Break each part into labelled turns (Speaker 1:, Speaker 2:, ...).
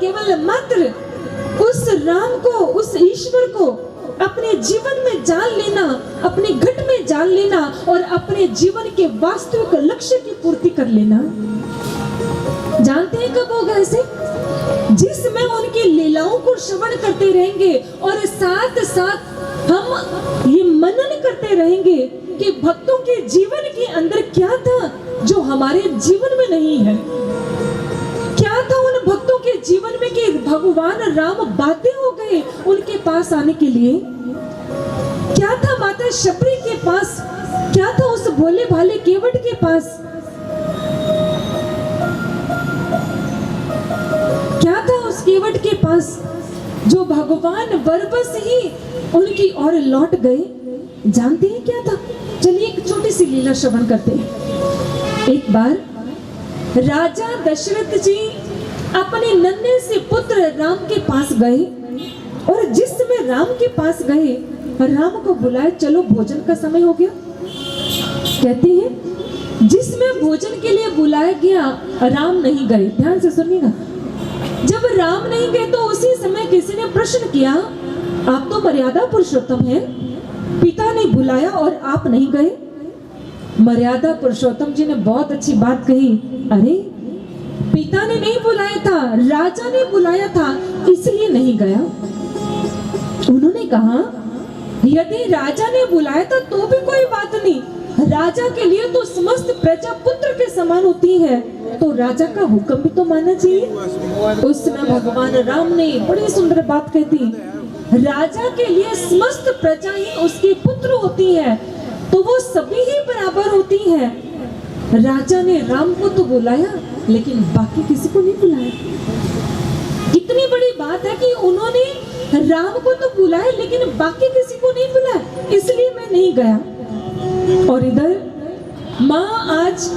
Speaker 1: केवल मात्र उस राम को, उस ईश्वर को अपने जीवन में जान लेना, अपने घट में जान लेना और अपने जीवन के वास्तविक लक्ष्य की पूर्ति कर लेना। जानते हैं कब होगा ऐसे? जिसमें उनकी लीलाओं को श्रवण करते रहेंगे और साथ साथ हम ये मनन करते रहेंगे कि भक्तों के जीवन के अंदर क्या था जो हमारे जीवन में नहीं है। क्या था उन भक्तों के जीवन में कि भगवान राम बातें हो गए उनके पास आने के लिए? क्या था माता शबरी के पास? क्या था उस भोले भाले केवट के पास? क्या था उस केवट के पास जो भगवान बरबस ही उनकी ओर लौट गए? जानते हैं क्या था? चलिए एक छोटी सी लीला श्रवण करते हैं। एक बार राजा दशरथ जी अपने नन्हे से पुत्र राम के पास गए और जिस समय राम के पास गए, राम को बुलाया, चलो भोजन का समय हो गया। कहते हैं जिसमें भोजन के लिए बुलाया गया राम नहीं गए। ध्यान से सुनिएगा। जब राम नहीं गए तो उसी समय किसी ने प्रश्न किया, आप तो मर्यादा पुरुषोत्तम हैं, पिता ने बुलाया और आप नहीं गए। मर्यादा पुरुषोत्तम जी ने बहुत अच्छी बात कही, अरे पिता ने नहीं बुलाया था, राजा ने बुलाया था, इसलिए नहीं गया। उन्होंने कहा यदि राजा ने बुलाया था तो भी कोई बात नहीं, राजा के लिए तो समस्त प्रजा पुत्र के समान होती है, तो राजा का हुक्म भी तो मानना चाहिए। उस समय भगवान राम ने बड़ी सुंदर बात कही थी, राजा के लिए समस्त प्रजा ही उसके पुत्र होती है, तो वो सभी ही बराबर होती है। राजा ने राम को तो बुलाया लेकिन बाकी किसी को नहीं बुलाया। कितनी बड़ी बात है कि उन्होंने राम को तो बुलाया लेकिन बाकी किसी को नहीं बुलाया, इसलिए मैं नहीं गया। और इधर माँ आज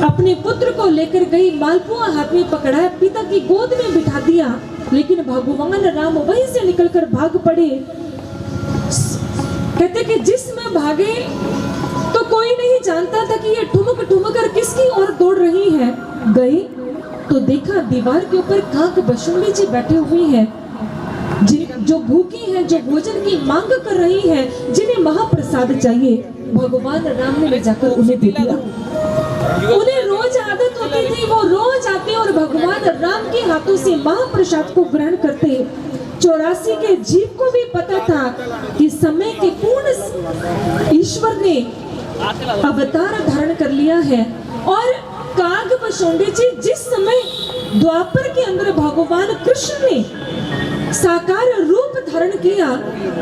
Speaker 1: अपने पुत्र को लेकर गई, मालपुआ हाथ में पकड़ाया, पिता की गोद में बिठा दिया, लेकिन भगवान राम वहीं से निकलकर भाग पड़े। कहते कि जिसमें भागे तो कोई नहीं जानता था कि ये ठुमक ठुमक कर किसकी ओर दौड़ रही है। गए तो देखा दीवार के ऊपर काक बशुंडी जी बैठे हुए हैं, जो भूखी हैं, जो भोजन की मांग कर रही हैं, जिन्हें महाप्रसाद चाहिए। भगवान राम ने ले जाकर उन्हें दे दिया। उन्हें रोज आदत होती थी, वो रोज आते और भगवान राम के हाथों से महाप्रसाद को ग्रहण करते। 84 के जीव को भी पता था कि समय के पूर्ण ईश्वर ने अवतार धारण कर लिया है। और काग बशुंडी जी जिस समय द्वापर के अंदर भगवान कृष्ण ने साकार रूप धारण किया,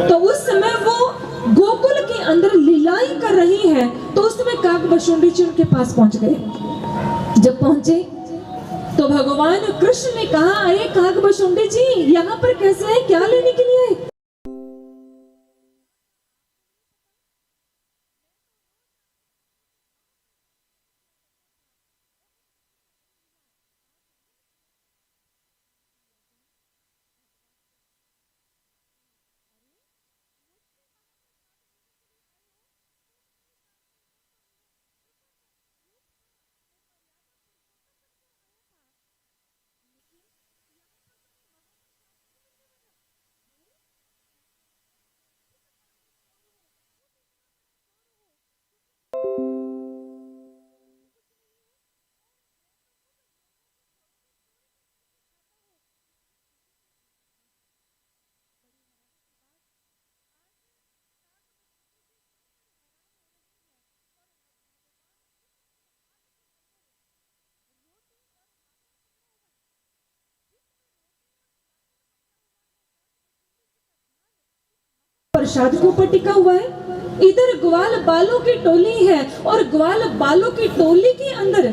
Speaker 1: तो उस समय वो गोकुल के अंदर लीलाएं कर रही है, तो उस समय काग बशुंडी जी उनके पास पहुंच गए। जब पहुंचे तो भगवान कृष्ण ने कहा, अरे काग बशुंडी जी यहाँ पर कैसे आए, क्या लेने के लिए आए? प्रसाद के ऊपर टिका हुआ है। इधर ग्वाल बालों की टोली है और ग्वाल बालों की टोली के अंदर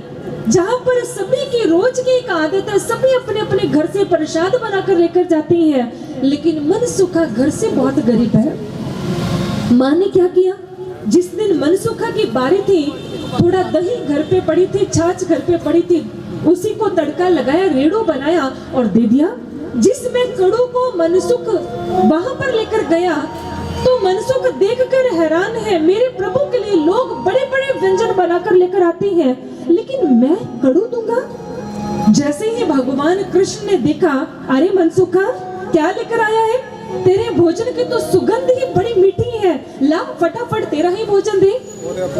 Speaker 1: जहाँ पर सभी की रोज की एक आदत है, सभी अपने अपने घर से प्रसाद बनाकर लेकर जाते हैं, लेकिन मनसुखा घर से बहुत गरीब है। माँ ने क्या किया, जिस दिन मनसुखा की बारी थी, थोड़ा दही घर पे पड़ी थी, छाछ घर पे पड़ी थी, उसी को तड़का लगाया, रेड़ो बनाया और दे दिया। जिसमें कड़ू को मनसुख वहां पर लेकर गया तो मनसुख देखकर हैरान है, मेरे प्रभु के लिए लोग बड़े बड़े व्यंजन बनाकर लेकर आते हैं, लेकिन मैं कड़ू दूंगा? जैसे ही भगवान कृष्ण ने देखा, अरे मनसुखा क्या लेकर आया है? तेरे भोजन की तो सुगंध ही बड़ी मीठी है, ला फटाफट तेरा ही भोजन दे।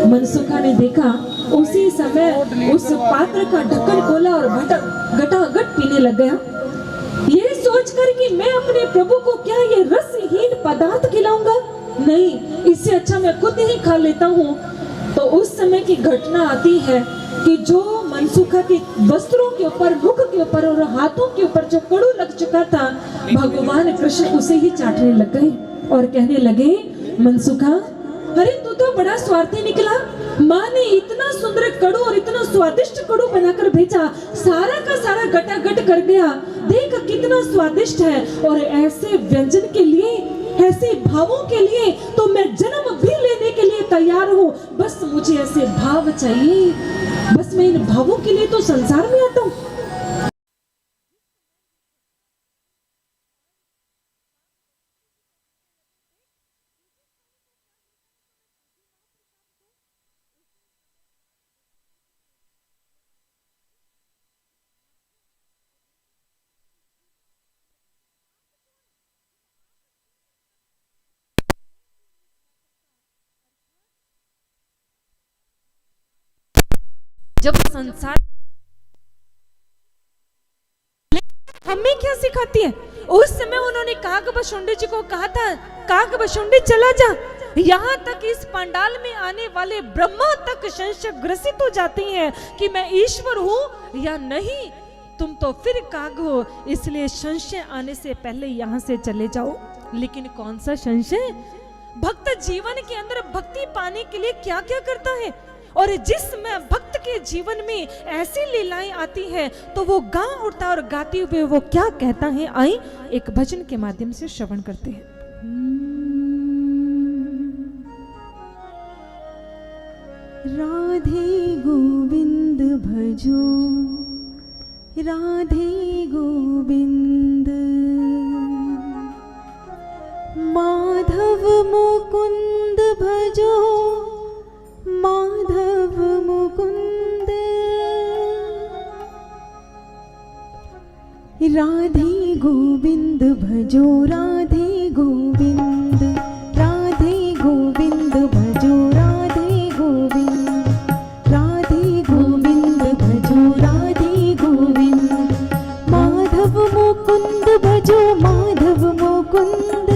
Speaker 1: मनसुखा ने देखा, उसी समय उस पात्र का ढक्कन खोला और गटागट पीने लग गया। ये सोचकर कि मैं अपने प्रभु को क्या ये रसहीन पदार्थ खिलाऊंगा, नहीं, इससे अच्छा मैं खुद ही खा लेता हूँ। तो उस समय की घटना आती है कि जो मनसुखा के वस्त्रों के ऊपर, मुख के ऊपर और हाथों के ऊपर जो कड़ू लग चुका था, भगवान कृष्ण उसे ही चाटने लग गए और कहने लगे, मनसुखा अरे तू तो बड़ा स्वार्थी निकला। माँ ने इतना सुंदर कड़ू और इतना स्वादिष्ट कड़ू बनाकर भेजा, सारा का सारा गटागट कर गया, देख कितना स्वादिष्ट है। और ऐसे व्यंजन के लिए, ऐसे भावों के लिए तो मैं जन्म भी लेने के लिए तैयार हूँ। बस मुझे ऐसे भाव चाहिए, बस मैं इन भावों के लिए तो संसार में आता हूँ। जब संसार हमें क्या सिखाती है, उस समय उन्होंने काकभशुंडी जी को कहा था, काकभशुंडी चला जा। यहाँ तक इस पंडाल में आने वाले ब्रह्मा तक संशय ग्रसित हो जाती हैं कि मैं ईश्वर हूँ या नहीं। तुम तो फिर काग हो, इसलिए संशय आने से पहले यहाँ से चले जाओ। लेकिन कौन सा संशय? भक्त जीवन के अंदर भक्ति पाने के लिए क्या क्या करता है, और जिसमें भक्त के जीवन में ऐसी लीलाएं आती है तो वो गा उठता और गाते हुए वो क्या कहता है, आई एक भजन के माध्यम से श्रवण करते हैं।
Speaker 2: राधे गोविंद भजो, राधे गोविंद, माधव मुकुंद भजो, माधव मुकुंद, राधे गोविंद भजो, राधे गोविंद, राधे गोविंद भजो, राधे गोविंद, राधे गोविंद भजो, राधे गोविंद, माधव मुकुंद भजो, माधव मुकुंद,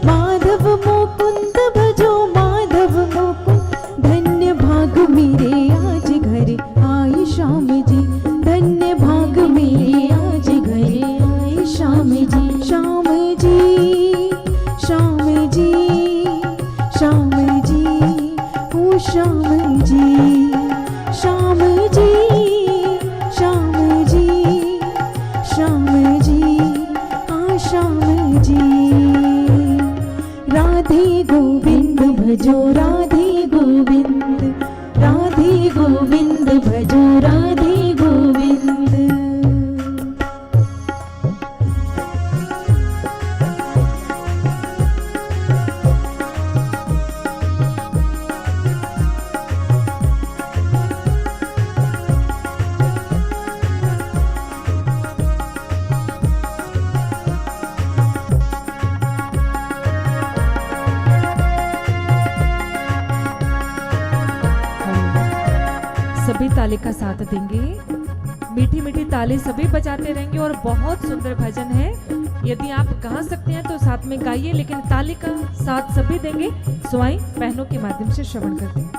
Speaker 2: माधव मुकुंद भजो, माधव मुकुंद, धन्य भाग मेरे आज घर आए श्याम जी, धन्य भाग मेरे आज घर आए श्याम जी, श्याम जी, श्याम जी, श्याम जी, ओ श्याम जी, श्याम जी, श्याम जी, श्याम जी, आ श्याम जी। राधे गोविंद भजो, राधे गोविंद, राधे गोविंद भजो, राधे गोविंद।
Speaker 1: सभी ताली का साथ देंगे, मीठी मीठी ताली सभी बजाते रहेंगे और बहुत सुंदर भजन है। यदि आप गा सकते हैं तो साथ में गाइए, लेकिन ताली का साथ सभी देंगे। स्वाई बहनों के माध्यम से श्रवण करते हैं।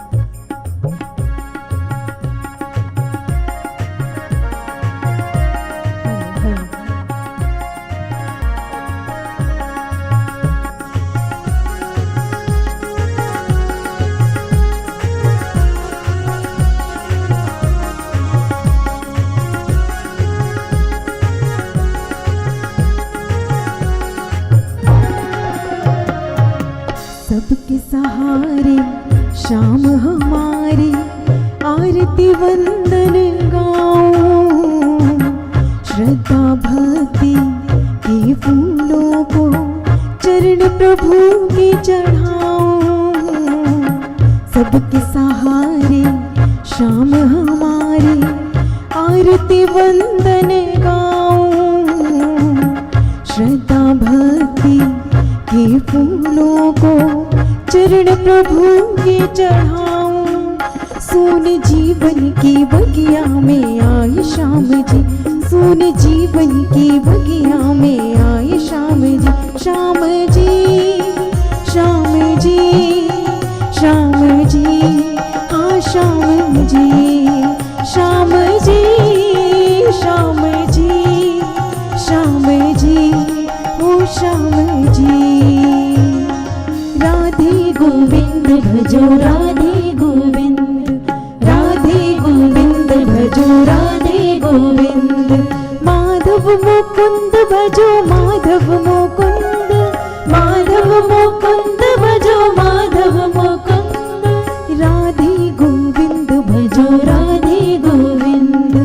Speaker 2: सबके सहारे श्याम हमारे, आरती वंदन गाओ, श्रद्धा भक्ति के फूलों को चरण प्रभु के चढ़ाओ। सबके सहारे श्याम हमारे, आरती वंदन गाऊं, श्रद्धा भक्ति के फूलों को चरण प्रभु के चढ़ाऊं। सोन जीवन की बगिया में आए श्याम जी, सोन जीवन की बगिया में आए श्याम जी। श्याम जी, श्याम जी, श्याम जी, हाँ श्याम जी, श्याम जी, श्याम जी, श्याम जी, ओ श्याम जी। राधे गोविंद भजो राधे गोविंद, राधे गोविंद भजो राधे गोविंद। माधव मुकुंद भजो माधव मुकुंद, माधव मुकुंद भजो माधव मुकुंद। राधे गोविंद भजो राधे गोविंद,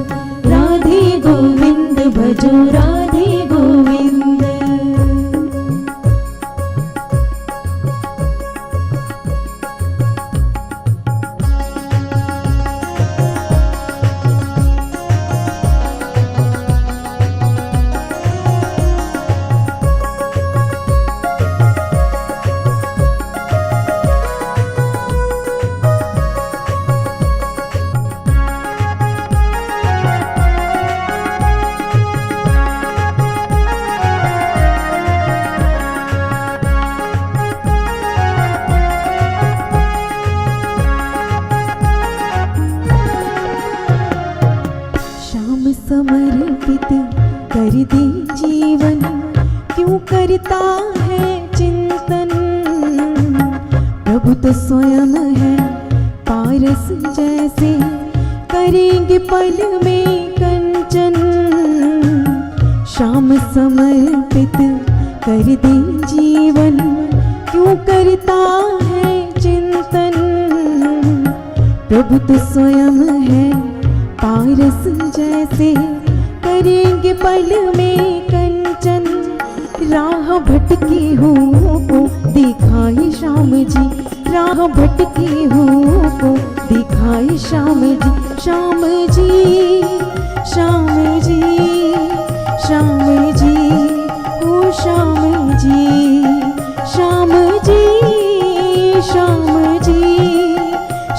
Speaker 2: राधे गोविंद भजो राधे गोविंद। समर्पित कर दे जीवन, क्यों करता है चिंतन। प्रभु तो स्वयं है पारस जैसे, करेंगे पल में कंचन। श्याम समर्पित कर दे जीवन, क्यों करता है चिंतन। प्रभु तो स्वयं है पारस जैसे, करेंगे पल में कंचन। राह भटके हुओं को दिखाए श्याम जी, राह भटके हुओं को दिखाए श्याम जी। श्याम जी, श्याम जी, श्याम जी, ओ श्याम जी, श्याम जी, श्याम जी,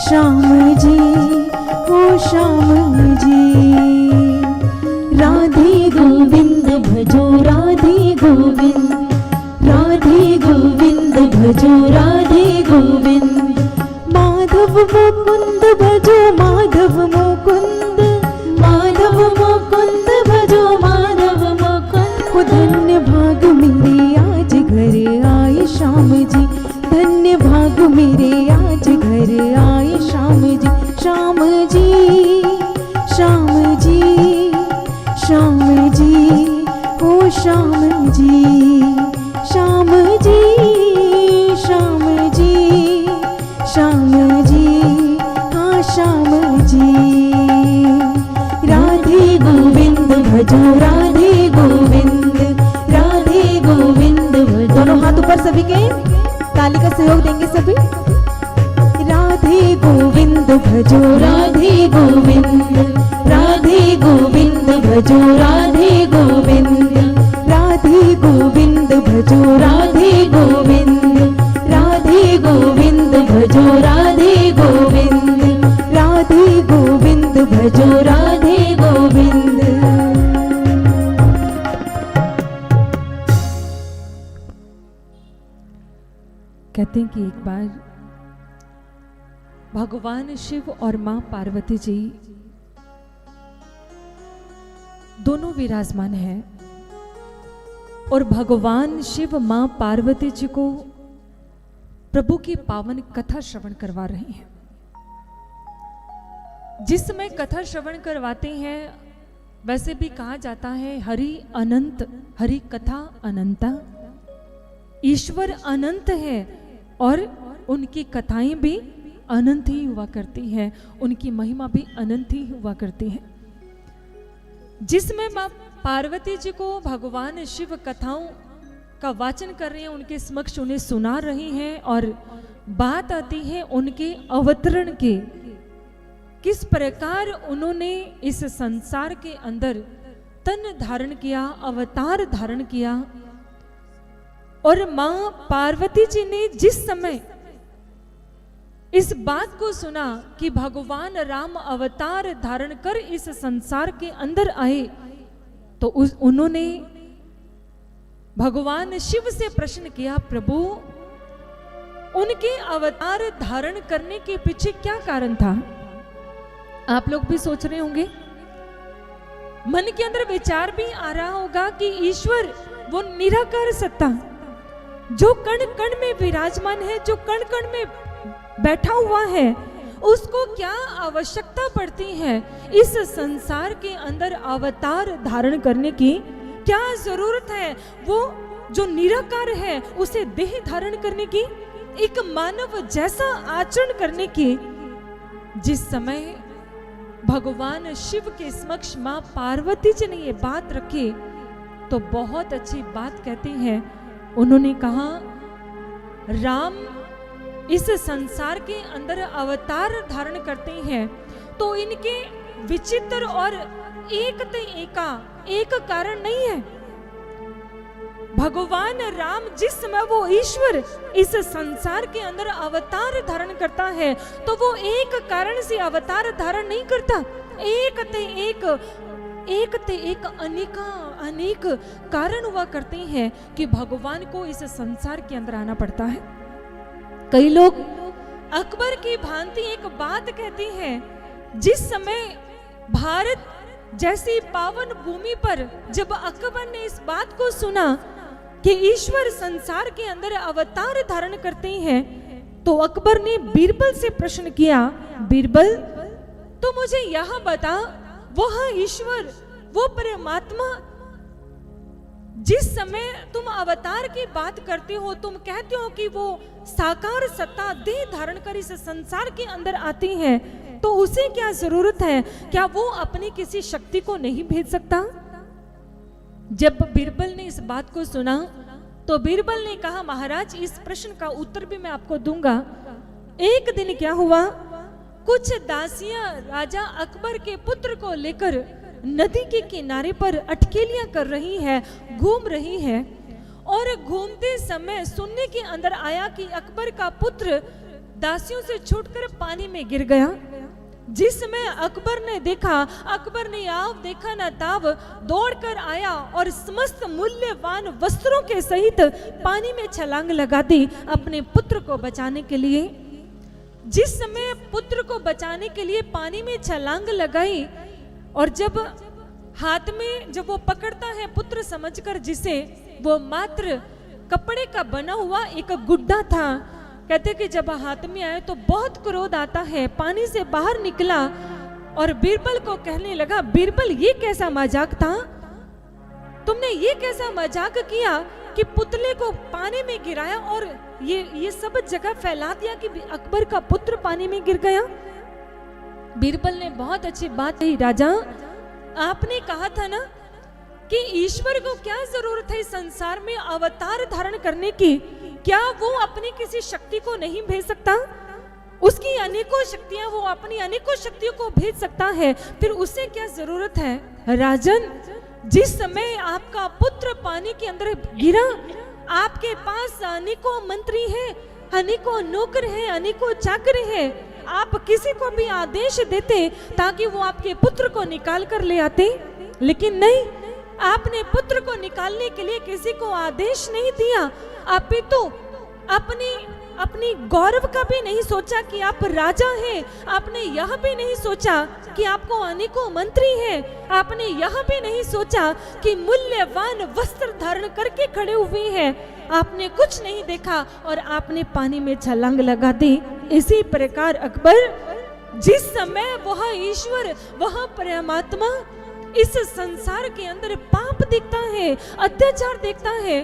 Speaker 2: श्याम जी, ओ श्याम जी। राधे गोविंद भजो राधे गोविंद, राधे गोविंद भजो राधे गोविंद। माधव मुकुंद भजो माधव मुकुंद, माधव मुकुंद भजो माधव मुकुंद। ओ धन्य भाग मेरे आज घर आए श्याम जी, धन्य भाग मेरे आज घर आए श्याम जी। श्याम जी, श्याम जी, श्याम जी, ओ श्याम जी, श्याम जी, श्याम जी, श्याम जी, हाँ श्याम जी। राधे गोविंद भजो राधे गोविंद, राधे गोविंद भजो। दोनों हाथ ऊपर सभी के, ताली का सहयोग देंगे सभी। राधे गोविंद भजो राधे गोविंद, राधे गोविंद भजो राधे गोविंद, राधे गोविंद भजो राधे गोविंद, राधे गोविंद भजो राधे गोविंद, राधे गोविंद भजो राधे गोविंद।
Speaker 1: कहते हैं कि एक बार भगवान शिव और मां पार्वती जी दोनों विराजमान हैं और भगवान शिव मां पार्वती जी को प्रभु की पावन कथा श्रवण करवा रहे हैं। जिस समय कथा श्रवण करवाते हैं, वैसे भी कहा जाता है हरि अनंत, हरि कथा अनंता। ईश्वर अनंत है और उनकी कथाएं भी अनंत ही हुआ करती हैं, उनकी महिमा भी अनंत ही हुआ करती है। जिसमें मां पार्वती जी को भगवान शिव कथाओं का वाचन कर रहे हैं, उनके समक्ष उन्हें सुना रही हैं और बात आती है उनके अवतरण के, किस प्रकार उन्होंने इस संसार के अंदर तन धारण किया, अवतार धारण किया। और मां पार्वती जी ने जिस समय इस बात को सुना कि भगवान राम अवतार धारण कर इस संसार के अंदर आए, तो उन्होंने भगवान शिव से प्रश्न किया, प्रभु उनके अवतार धारण करने के पीछे क्या कारण था। आप लोग भी सोच रहे होंगे, मन के अंदर विचार भी आ रहा होगा कि ईश्वर वो निराकार सत्ता जो कण कण में विराजमान है, जो कण कण में बैठा हुआ है, उसको क्या आवश्यकता पड़ती है इस संसार के अंदर अवतार धारण करने की, क्या जरूरत है वो जो निराकार है उसे देह धारण करने की, एक मानव जैसा आचरण करने की। जिस समय भगवान शिव के समक्ष मां पार्वती जी ने ये बात रखी तो बहुत अच्छी बात कहती हैं। उन्होंने कहा, राम इस संसार के अंदर अवतार धारण करते हैं तो इनके विचित्र और एक कारण नहीं है। भगवान राम जिस समय वो ईश्वर इस संसार के अंदर अवतार धारण करता है तो वो एक कारण से अवतार धारण नहीं करता, एक अनेक कारण हुआ करते हैं कि भगवान को इस संसार के अंदर आना पड़ता है। कई लोग अकबर की भांति एक बात कहते हैं, जिस समय भारत जैसी पावन भूमि पर जब अकबर ने इस बात को सुना कि ईश्वर संसार के अंदर अवतार धारण करते हैं, तो अकबर ने बीरबल से प्रश्न किया, बीरबल तो मुझे यह बता, वह ईश्वर वो परमात्मा जिस समय तुम अवतार की बात करते हो, तुम कहते हो कि वो साकार सत्ता देह धारण कर इस संसार के अंदर आती है, तो उसे क्या जरूरत है, क्या वो अपनी किसी शक्ति को नहीं भेज सकता। जब बीरबल ने इस बात को सुना तो बीरबल ने कहा, महाराज इस प्रश्न का उत्तर भी मैं आपको दूंगा। एक दिन क्या हुआ, कुछ दासियां राजा अकबर के पुत्र को लेकर नदी के किनारे पर अटकेलियां कर रही है, घूम रही है, और घूमते समय सुनने के अंदर आया कि अकबर का पुत्र दासियों से छूटकर पानी में गिर गया। जिस समय अकबर ने देखा, अकबर ने आव देखा न ताव दौड़कर आया और समस्त मूल्यवान वस्त्रों के सहित पानी में छलांग लगा दी अपने पुत्र को बचाने के लिए। जिस समय पुत्र को बचाने के लिए पानी में छलांग लगाई और जब हाथ में जब वो पकड़ता है पुत्र समझकर, जिसे वो मात्र कपड़े का बना हुआ एक गुड्डा था, कहते कि जब हाथ में आए तो बहुत क्रोध आता है, पानी से बाहर निकला और बीरबल को कहने लगा, बीरबल ये कैसा मजाक था, तुमने ये कैसा मजाक किया कि पुतले को पानी में गिराया और ये सब जगह फैला दिया कि अकबर का पुत्र पानी में गिर गया। बीरबल ने बहुत अच्छी बात कही, राजा आपने कहा था ना कि ईश्वर को क्या जरूरत है संसार में अवतार धारण करने की, क्या वो अपनी किसी शक्ति को नहीं भेज सकता, उसकी अनेकों शक्तियां, वो अपनी अनेकों शक्तियों को भेज सकता है, फिर उससे क्या जरूरत है। राजन जिस समय आपका पुत्र पानी के अंदर गिरा, आपके पास अनेकों मंत्री हैं, अनेकों नौकर हैं, अनेकों चाकर हैं, आप किसी को भी आदेश देते ताकि वो आपके पुत्र को निकाल कर ले आते, लेकिन नहीं, आपने पुत्र को निकालने के लिए किसी को आदेश नहीं दिया। आप भी तो अपनी गौरव का भी नहीं सोचा कि आप राजा हैं, आपने यह भी नहीं सोचा कि आपको अनेकों मंत्री हैं, आपने यह भी नहीं सोचा कि मूल्यवान वस्त्र धारण करके खड़े हुए हैं, आपने कुछ नहीं देखा और आपने पानी में छलांग लगा दी। इसी प्रकार अकबर जिस समय वह ईश्वर, वह परमात्मा इस संसार के अंदर पाप देखता है, अत्याचार देखता है,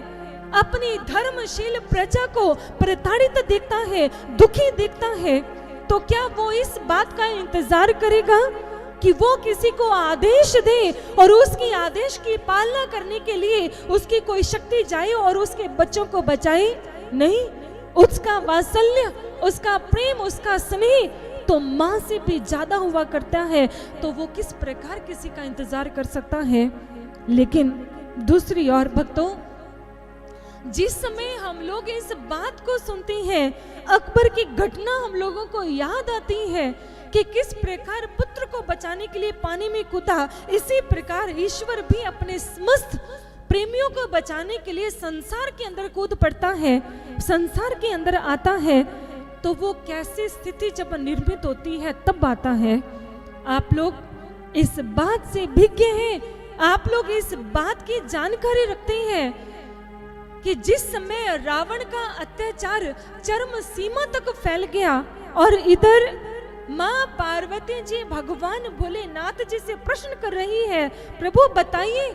Speaker 1: अपनी धर्मशील प्रजा को प्रताड़ित देखता है, दुखी देखता है, तो क्या वो इस बात का इंतजार करेगा कि वो किसी को आदेश दे और उसकी आदेश की पालना करने के लिए उसकी कोई शक्ति जाए और उसके बच्चों को बचाए? नहीं, उसका वात्सल्य, उसका प्रेम, उसका स्नेह तो माँ से भी ज्यादा हुआ करता है, तो वो किस प्रकार किसी का इंतजार कर सकता है। लेकिन दूसरी ओर भक्तों, जिस समय हम लोग इस बात को सुनते हैं, अकबर की घटना हम लोगों को याद आती है कि किस प्रकार पुत्र को बचाने के लिए पानी में कूदा, इसी प्रकार ईश्वर भी अपने समस्त प्रेमियों को बचाने के लिए संसार के अंदर कूद पड़ता है, संसार के अंदर आता है। तो वो कैसी स्थिति जब निर्मित होती है तब आता है। आप लोग इस बात से भिज्ञ हैं, आप लोग इस बात की जानकारी रखते हैं कि जिस समय रावण का अत्याचार चरम सीमा तक फैल गया और इधर माँ पार्वती जी भगवान भोलेनाथ जी से प्रश्न कर रही है, प्रभु बताइए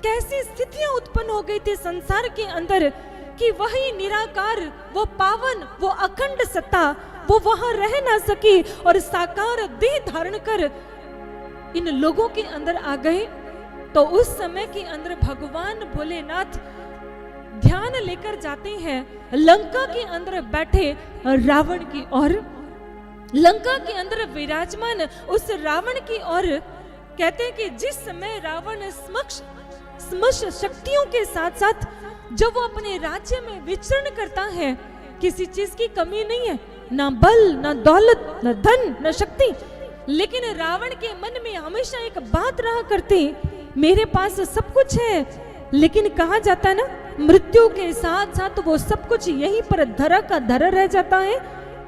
Speaker 1: कैसी स्थितियां उत्पन्न हो गई थी संसार के अंदर कि वही निराकार, वो पावन, वो अखंड सत्ता, वो वहां रह ना सकी और साकार देह धारण कर इन लोगों के अंदर आ गए। तो उस समय के अंदर भगवान भोलेनाथ ध्यान लेकर जाते हैं लंका के अंदर बैठे रावण की ओर। लंका के अंदर विराजमान उस रावण की ओर कहते हैं कि जिस समय रावण समस्त शक्तियों के साथ साथ जब वो अपने राज्य में विचरण करता है, किसी चीज की कमी नहीं है, ना बल, ना दौलत, ना धन, ना शक्ति, लेकिन रावण के मन में हमेशा एक बात रहा करती, मेरे पास सब कुछ है, लेकिन कहा जाता है ना, मृत्यु के साथ साथ वो सब कुछ यहीं पर धरा का धरा रह जाता है।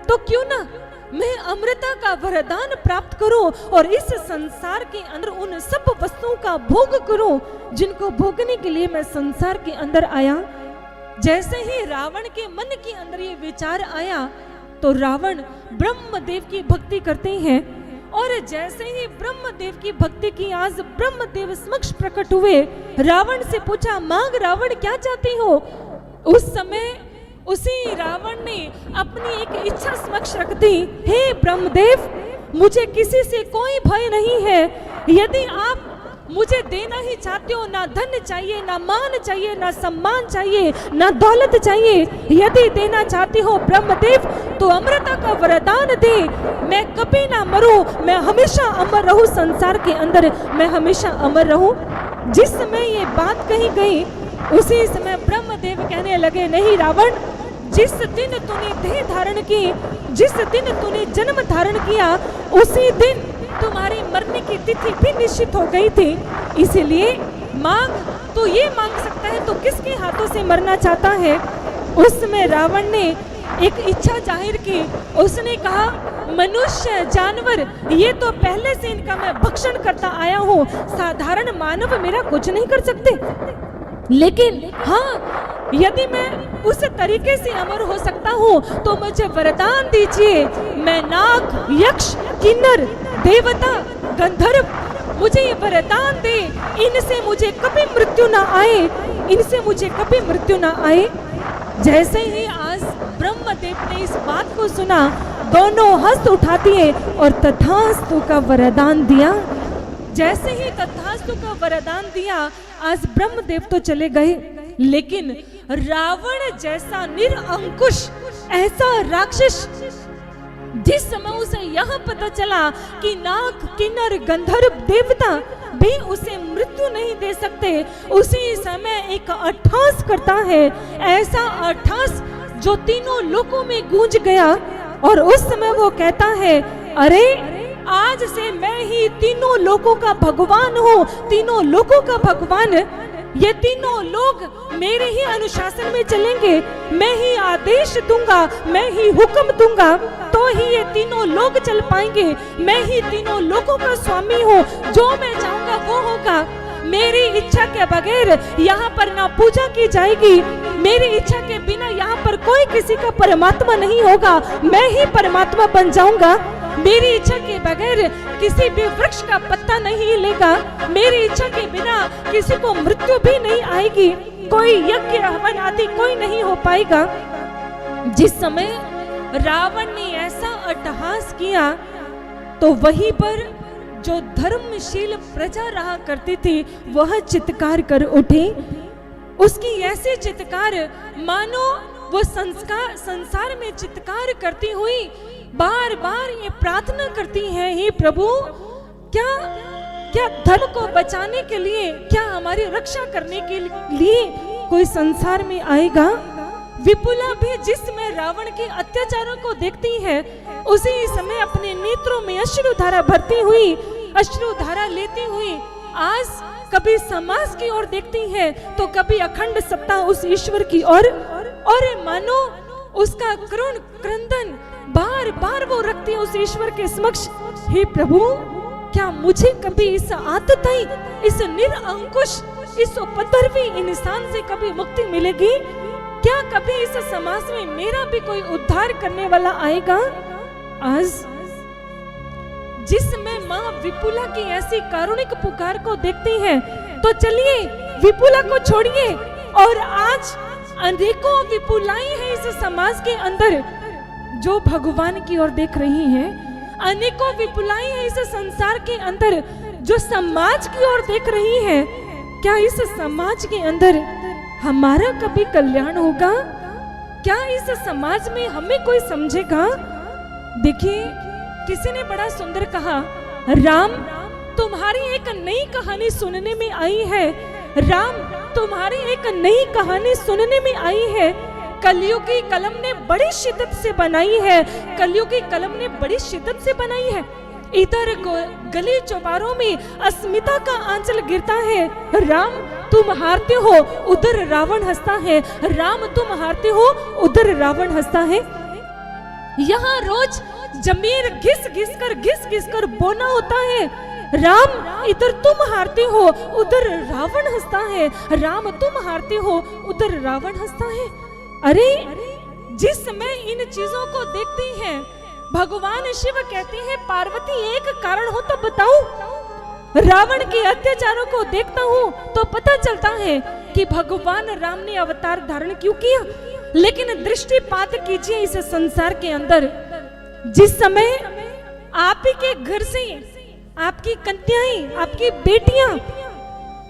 Speaker 1: तो क्यों ना मैं अमृता का वरदान प्राप्त करूं और इस संसार के अंदर उन सब वस्तुओं का भोग करूं जिनको भोगने के लिए मैं संसार के अंदर आया। जैसे ही रावण के मन के अंदर ये विचार आया तो रावण ब्रह्मदेव की भक्ति करते हैं और जैसे ही ब्रह्मदेव की भक्ति की आज ब्रह्मदेव समक्ष प्रकट हुए, रावण से पूछा, मांग रावण क्या चाहती हो? उस समय उसी रावण ने अपनी एक इच्छा समक्ष रख दी, हे ब्रह्मदेव, मुझे किसी से कोई भय नहीं है, यदि आप मुझे देना ही चाहते हो, ना धन चाहिए, ना मान चाहिए, ना सम्मान चाहिए, ना दौलत चाहिए, यदि देना चाहते हो ब्रह्मदेव तो अमृता का वरदान दे, मैं कभी ना मरूं, मैं हमेशा अमर रहूं संसार के अंदर, मैं हमेशा अमर रहूं। जिस समय ये बात कही गई उसी समय ब्रह्मदेव कहने लगे, नहीं रावण, जिस दिन तूने देह धारण की, जिस दिन तूने जन्म धारण किया, उसी दिन तुम्हारी मरने की तिथि भी निश्चित हो गई थी, इसलिए मांग, तो ये मांग सकता है तो किसके हाथों से मरना चाहता है? उस समय रावण ने एक इच्छा जाहिर की, उसने कहा, मनुष्य, जानवर, ये तो पहले से इनका मैं भक्षण करता आया हूँ, साधारण मानव मेरा कुछ नहीं कर सकते, लेकिन हाँ, यदि मैं उस तरीके से अमर हो सकता हूँ तो मुझे वरदान दीजिए, मैं नाग, यक्ष, किन्नर, देवता, गंधर्व, मुझे ये वरदान दे, इनसे मुझे कभी मृत्यु ना आए, इनसे मुझे कभी मृत्यु ना आए। जैसे ही आज ब्रह्मदेव ने इस बात को सुना, दोनों हस्त उठा दिए और तथास्तु का वरदान दिया। जैसे ही तथास्तु का वरदान दिया, आज ब्रह्मदेव तो चले गए, लेकिन रावण जैसा निरंकुश ऐसा राक्षस, जिस समय उसे यह पता चला कि नाग, किन्नर, गंधर्व, देवता भी उसे मृत्यु नहीं दे सकते, उसी समय एक अट्टहास करता है, ऐसा अट्टहास जो तीनों लोकों में गूंज गया। और उस समय वो कहता है, अरे आज से मैं ही तीनों लोकों का भगवान हूँ, तीनों लोकों का भगवान, ये तीनों लोग मेरे ही अनुशासन में चलेंगे, मैं ही आदेश दूंगा, मैं ही हुक्म दूंगा, तो ही ये तीनों लोग चल पाएंगे, मैं ही तीनों लोगों का स्वामी हूँ, जो मैं चाहूंगा वो होगा, मेरी इच्छा के बगैर यहाँ पर ना पूजा की जाएगी, मेरी इच्छा के बिना यहाँ पर कोई किसी का परमात्मा नहीं होगा, मैं ही परमात्मा बन जाऊंगा, मेरी इच्छा के बगैर किसी भी वृक्ष का पत्ता नहीं हिलेगा, मेरी इच्छा के बिना किसी को मृत्यु भी नहीं आएगी, कोई यज्ञ हवन आदि कोई नहीं हो पाएगा। जिस समय रावण ने ऐसा अट्टहास किया तो वहीं पर जो धर्मशील प्रजा रहा करती थी वह चित्कार कर उठी। उसकी ऐसी चित्कार मानो वो संसार में चित्कार करती हुई बार बार ये प्रार्थना करती है, हे प्रभु, क्या धर्म को बचाने के लिए, क्या हमारी रक्षा करने के लिए कोई संसार में आएगा। विपुला भी जिसमें रावण के अत्याचारों को देखती है, उसी समय अपने नेत्रों में अश्रुधारा भरती हुई, अश्रुधारा लेती हुई आज कभी समाज की ओर देखती है तो कभी अखंड सत्ता उस ईश्वर की ओर, और मानो उसका करुण क्रंदन बार बार वो रखती है उस ईश्वर के समक्ष। हे प्रभु, क्या मुझे कभी इस आतताई, इस निरअंकुश, इस उपद्रवी इंसान से कभी मुक्ति मिलेगी? क्या कभी इस समाज में मेरा भी कोई उद्धार करने वाला आएगा? आज जिसमें माँ विपुला की ऐसी कारुणिक पुकार को देखती है, तो चलिए विपुला को छोड़िए, और आज अनेकों विपुलाएं हैं इस समाज के अंदर जो भगवान की ओर देख रही हैं। अनेकों विपुलाएं हैं इस संसार के अंदर जो समाज की ओर देख रही हैं। क्या इस समाज के अंदर हमारा कभी कल्याण होगा? क्या इस समाज में हमें कोई समझेगा? देखिए, किसी ने बड़ा सुंदर कहा, राम तुम्हारी एक नई कहानी सुनने में आई है। राम तुम्हारी एक नई कहानी सुनने में आई है। कलयुग की कलम ने बड़ी शिद्दत से बनाई है, कलयुग की कलम ने बड़ी शिद्दत से बनाई है। इधर गली चौबारों में अस्मिता का आंचल गिरता है। राम तुम हारते हो, उधर रावण हंसता है। राम तुम हारते हो, उधर रावण हंसता है। यहाँ रोज जमीन घिस घिस कर बोना होता है। राम इधर तुम हारते हो, उधर रावण हंसता है। राम तुम हारते हो, उधर रावण हंसता है। अरे, जिस समय इन चीजों को देखती हैं, भगवान शिव कहते हैं, पार्वती एक कारण हो तो बताओ। रावण के अत्याचारों को देखता हूँ तो पता चलता है कि भगवान राम ने अवतार धारण क्यों किया। लेकिन दृष्टिपात कीजिए इस संसार के अंदर, जिस समय आप ही के घर से आपकी कन्याएं, आपकी बेटियां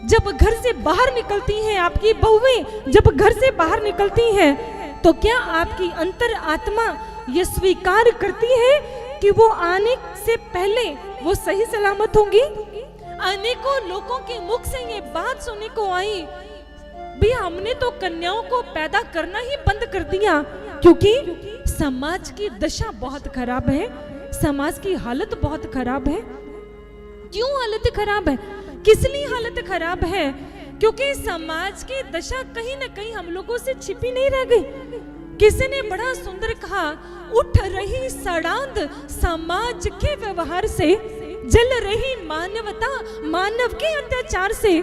Speaker 1: जब घर से बाहर निकलती हैं, आपकी बहुएं जब घर से बाहर निकलती हैं, तो क्या आपकी अंतर आत्मा ये स्वीकार करती है कि वो आने से पहले वो सही सलामत होंगी? अनेकों लोगों के मुख से ये बात सुनने को आई, भैया हमने तो कन्याओं को पैदा करना ही बंद कर दिया, क्योंकि समाज की दशा बहुत खराब है, समाज की हालत बहुत खराब है। क्यों हालत खराब है? किस लिए हालत खराब है? क्योंकि समाज की दशा कहीं ना कहीं हम लोगों से छिपी नहीं रह गई। किसी ने बड़ा सुंदर कहा, उठ रही सड़ांध समाज के व्यवहार से, जल रही मानवता मानव के अत्याचार से,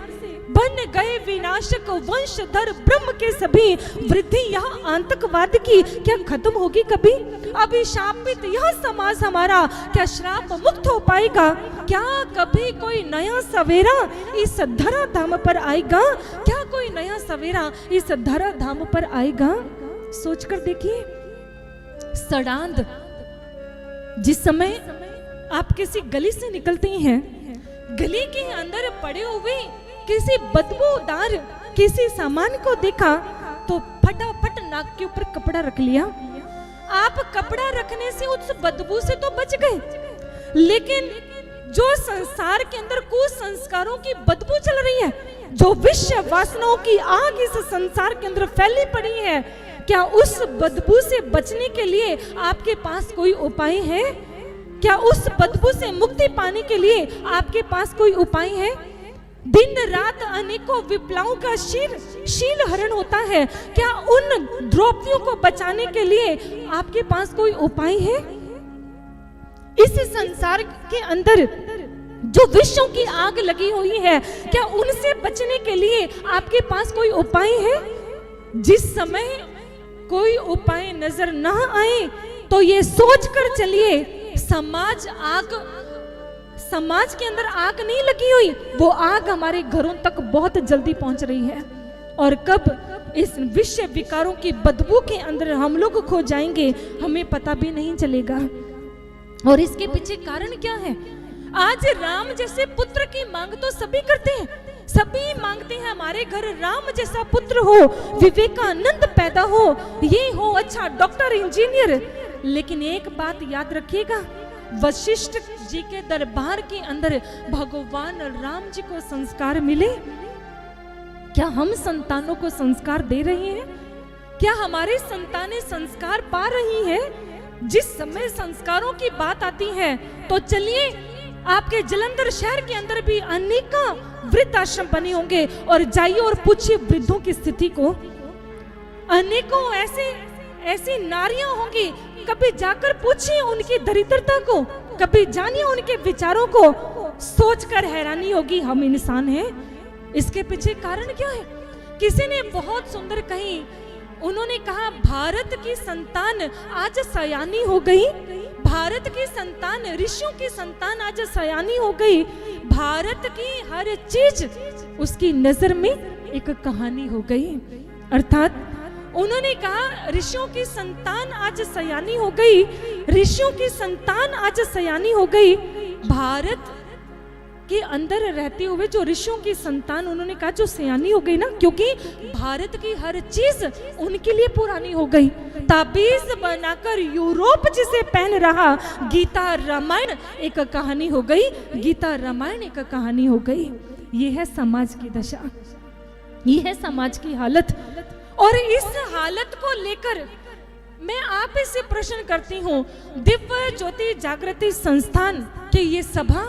Speaker 1: बन गए विनाशक वंशधर ब्रह्म के सभी, वृद्धि यहाँ आतंकवाद की क्या खत्म होगी कभी? अभिशापित यह समाज हमारा क्या श्राप मुक्त हो पाएगा? क्या कभी कोई नया सवेरा इस धरा धाम पर आएगा? क्या कोई नया सवेरा इस धरा धाम पर आएगा? सोचकर देखिए, सड़ांध, जिस समय आप किसी गली से निकलते हैं, गली के अंदर पड़े हुए किसी बदबूदार किसी सामान को देखा तो फटाफट नाक के ऊपर कपड़ा रख लिया। आप कपड़ा रखने से उस बदबू से तो बच गए, लेकिन जो संसार के अंदर कुसंस्कारों की बदबू चल रही है, जो विश्व वासनाओं की आग इस संसार के अंदर फैली पड़ी है, क्या उस बदबू से बचने के लिए आपके पास कोई उपाय है? क्या उस बदबू से मुक्ति पाने के लिए आपके पास कोई उपाय है? दिन रात अनेकों विप्लवों का शील हरण होता है। क्या उन द्रौपदियों को बचाने के लिए आपके पास कोई उपाय है? इस संसार के अंदर जो विश्व की आग लगी हुई है, क्या उनसे बचने के लिए आपके पास कोई उपाय है? जिस समय कोई उपाय नजर ना आए तो ये सोचकर चलिए, समाज के अंदर आग नहीं लगी हुई, वो आग हमारे घरों तक बहुत जल्दी पहुंच रही है। और कब इस विश्व विकारों की बदबू के अंदर हम लोग खो जाएंगे, हमें पता भी नहीं चलेगा। और इसके पीछे कारण क्या है? आज राम जैसे पुत्र की मांग तो सभी करते हैं, सभी मांगते हैं हमारे घर राम जैसा पुत्र हो, विवेकानंद पैदा हो, ये हो अच्छा डॉक्टर इंजीनियर। लेकिन एक बात याद रखिएगा, वशिष्ठ जी के दरबार के अंदर भगवान राम जी को संस्कार मिले। क्या हम संतानों को संस्कार दे रहे हैं? क्या हमारी संतानें संस्कार पा रही हैं? जिस समय संस्कारों की बात आती है तो चलिए आपके जलंधर शहर के अंदर भी अनेका वृद्ध आश्रम बने होंगे और जाइए और पूछिए वृद्धों की स्थिति को। अनेकों ऐसी नारियां होंगी, कभी जाकर पूछिए उनकी दरिद्रता को, कभी जानिए उनके विचारों को, सोचकर हैरानी होगी हम इंसान हैं। इसके पीछे कारण क्या है? किसी ने बहुत सुंदर कही, उन्होंने कहा भारत की संतान आज सयानी हो गई, भारत की संतान, ऋषियों की संतान आज सयानी हो गई, भारत की हर चीज उसकी नजर में एक कहानी हो गई। अर्थात उन्होंने कहा ऋषियों की संतान आज सयानी हो गई, ऋषियों की संतान आज सयानी हो गई, भारत के अंदर रहते हुए जो ऋषियों की संतान, उन्होंने कहा जो सयानी हो गई ना, क्योंकि भारत की हर चीज उनके लिए पुरानी हो गई। ताबीज बनाकर यूरोप जिसे पहन रहा, गीता रामायण एक कहानी हो गई, गीता रामायण एक कहानी हो गई। ये है समाज की दशा, ये है समाज की हालत। और इस हालत को लेकर मैं आप से प्रश्न करती हूँ, दिव्य ज्योति जागृति संस्थान के ये सभा,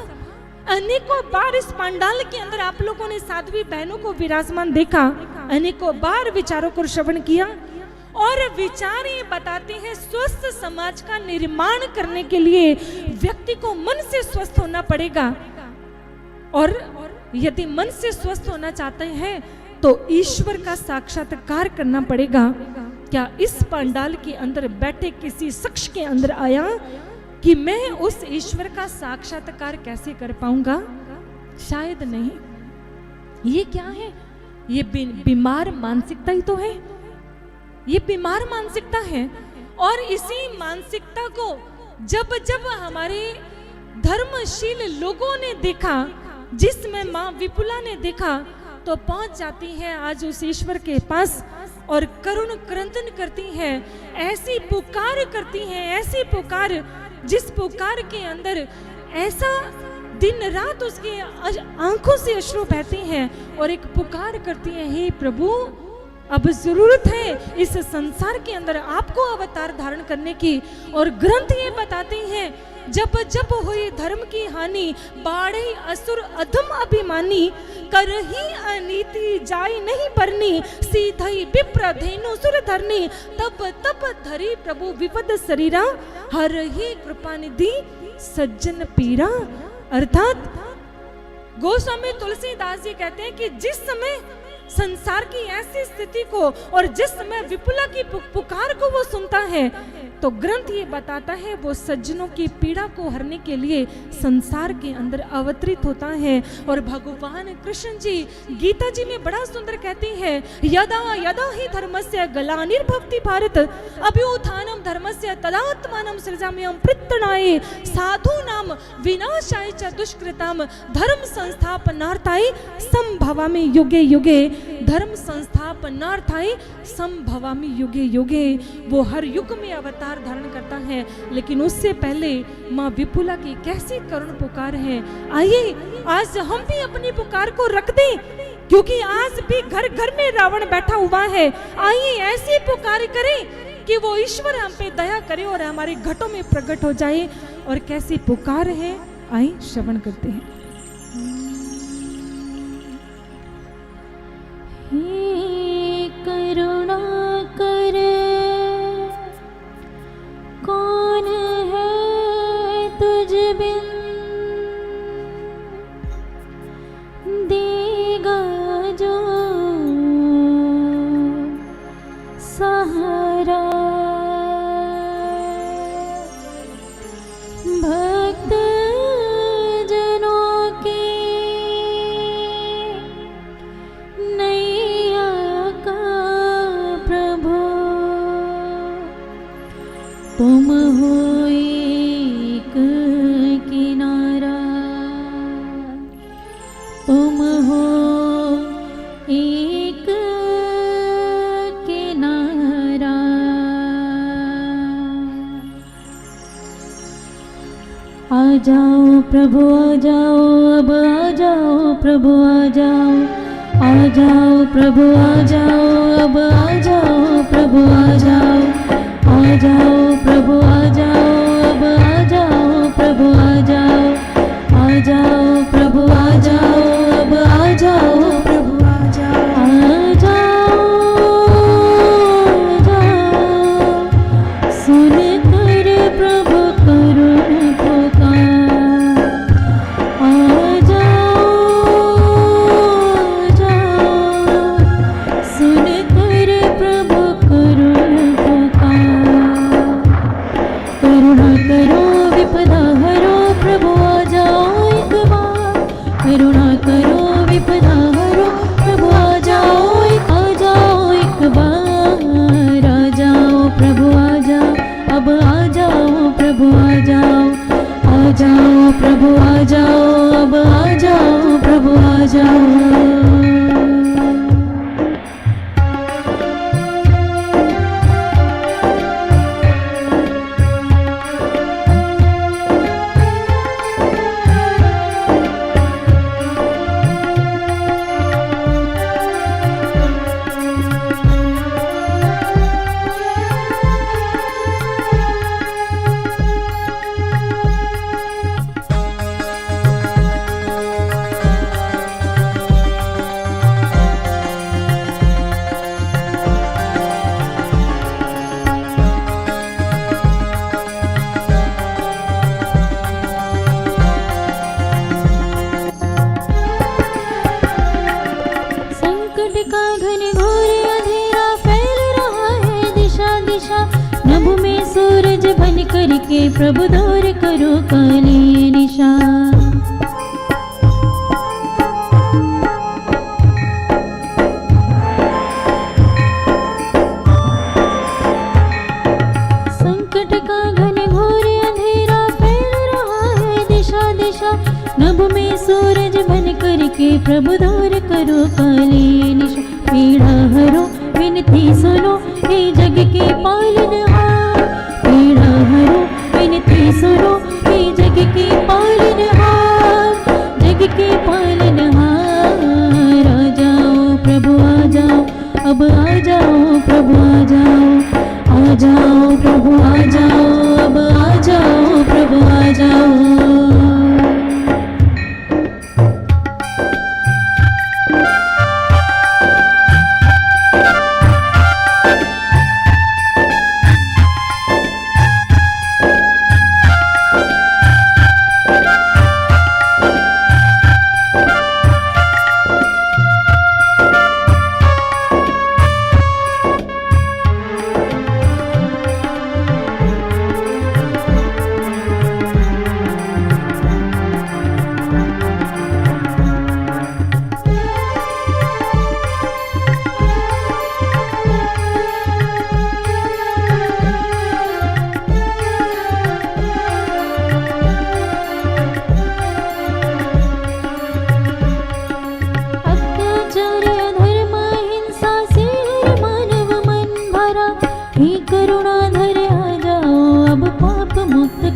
Speaker 1: अनेकों बार इस पंडाल के अंदर आप लोगों ने साध्वी बहनों को विराजमान देखा, अनेकों बार विचारों को श्रवण किया, और विचार ये बताते हैं स्वस्थ समाज का निर्माण करने के लिए व्यक्ति को मन से स्वस्थ होना पड़ेगा। और यदि मन से स्वस्थ होना चाहते हैं तो ईश्वर का साक्षात्कार करना पड़ेगा। क्या इस पंडाल के अंदर बैठे किसी शख्स के अंदर आया कि मैं उस ईश्वर का साक्षात्कार कैसे कर पाऊंगा? शायद नहीं। ये क्या है? ये बीमार मानसिकता ही तो है, ये बीमार मानसिकता है। और इसी मानसिकता को जब जब हमारे धर्मशील लोगों ने देखा, जिसमें माँ विपुला ने देखा, तो पहुंच जाती है आज उस ईश्वर के पास और करुण क्रंदन करती हैं, ऐसी पुकार करती हैं, ऐसी पुकार जिस पुकार के अंदर ऐसा दिन रात उसके आंखों से अश्रु बहते हैं और एक पुकार करती हैं, हे प्रभु अब जरूरत है इस संसार के अंदर आपको अवतार धारण करने की। और ग्रंथ ये बताते हैं जब जब हुई धर्म की हानि, बाढ़े असुर अधम अभिमानी, करही अनीति जाय नहीं परनी, सीधई विप्र धेनु सुर धरनी, तब तब धरी प्रभु विपद शरीरा, हर ही कृपा निधि सज्जन पीरा। अर्थात गोस्वामी तुलसीदास जी कहते हैं कि जिस समय संसार की ऐसी स्थिति को और जिस समय विपुला की पुकार को वो सुनता है, तो ग्रंथ ये बताता है वो सज्जनों की पीड़ा को हरने के लिए संसार के अंदर अवतरित होता है। और भगवान कृष्ण जी गीता जी में बड़ा सुंदर कहते हैं, यदा यदा ही धर्मस्य ग्लानिर्भवति भारत अभ्युत्थानं धर्मस्य तदात्मानं सृजाम्यहं पृत्तनाय साधूनां विनाशाय च दुष्कृतां धर्म संस्थापनार्थाय संभवामि युगे युगे। धर्म संस्थापनार्थाय संभवामि युगे युगे। वो हर युग में अवतार धारण करता है, लेकिन उससे पहले माँ विपुला की कैसी करुण पुकार है। आइए आज हम भी अपनी पुकार को रख दें, क्योंकि आज भी घर घर में रावण बैठा हुआ है। आइए ऐसी पुकार करें कि वो ईश्वर हम पे दया करे और हमारे घटों में प्रकट हो जाए। और कैसी पुकार है, आइए श्रवण करते हैं।
Speaker 2: हे करुणा कर कौन है तुझ बिन, देगा जो सहारा, भक्त जनों के तुम हो एक किनारा, तुम हो जाओ प्रभु आ जाओ, अब आ जाओ प्रभु आ जाओ, आ जाओ प्रभु आ जाओ, अब आ जाओ प्रभु आ जाओ, आ जाओ प्रभु आ जाओ, अब आ जाओ प्रभु आ जाओ, आ जाओ प्रभु आ जाओ, अब आ जाओ प्रभु आ जाओ, आ जाओ, जाओ, सुन कर प्रभु करुण पुकार, आ जाओ, जाओ, सुन कर प्रभु करुण पुकार, करुणा करो विपदा हरो प्रभु आ जाओ एक बार, करुणा करो विपदा हरो प्रभु आ जाओ एक बार, आ जाओ प्रभु आ जाओ, अब आ जाओ प्रभु आ जाओ, आ जाओ प्रभु आ जाओ, अब आ जाओ प्रभु आ जाओ। संकट का घन घोर अंधेरा फैल रहा है दिशा दिशा, नभ में सूरज बन करके प्रभु दूर करो काली निशा, संकट का घन घोर अंधेरा फैल रहा है दिशा दिशा, नभ में सूरज बन करके प्रभु दूर करो काली निशा, पीड़ा हरो विनती सुनो हे जग के पालनहार, पीड़ा हरो विनती सुनो हे जग के पालनहार, जग के पालनहार, आ जाओ प्रभु आ जाओ, अब आ जाओ प्रभु आ जाओ, आ जाओ प्रभु आ जाओ, अब आ जाओ प्रभु आ जाओ।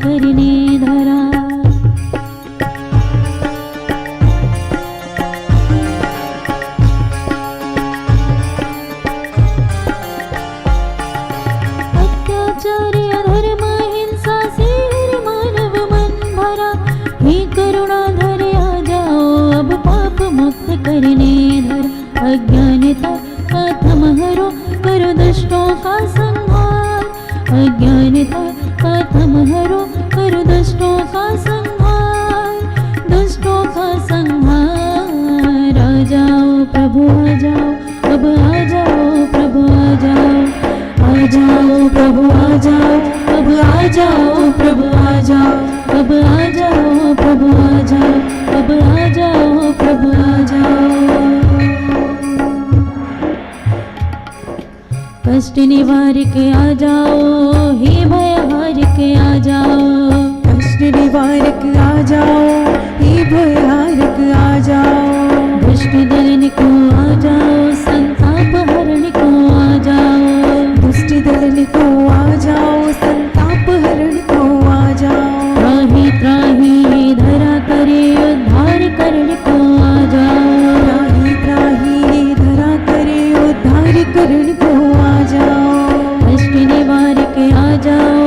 Speaker 2: करने धरा, अत्याचार अधर्म हिंसा से हर मानव मन भरा, हे करुणाधर आ जाओ अब पाप मुक्त करने धरा, अज्ञानता का थम हरो करो दुष्टों का संहार, अज्ञानता का थम हरो करो दुष्टों का संहार, दुष्टों का संहार, आ जाओ प्रभु आ जाओ, अब आ जाओ प्रभु आ जाओ, आ जाओ प्रभु आ जाओ, अब आ जाओ प्रभु आ जाओ, अब आ जाओ प्रभु आ जाओ, अब आ जाओ प्रभु आ जाओ। कष्ट निवारक आ जाओ, हे भयहारक आ जाओ,
Speaker 3: कष्ट निवारक आ जाओ, हे भयहारक आ जाओ,
Speaker 2: दुष्ट दलन को आ जाओ, संताप हरण को आ जाओ,
Speaker 3: दुष्ट दलन को आ जाओ, संताप हरण को आ जाओ,
Speaker 2: त्राहि त्राहि
Speaker 3: करण को आ जाओ,
Speaker 2: कष्ट निवारक आ जाओ,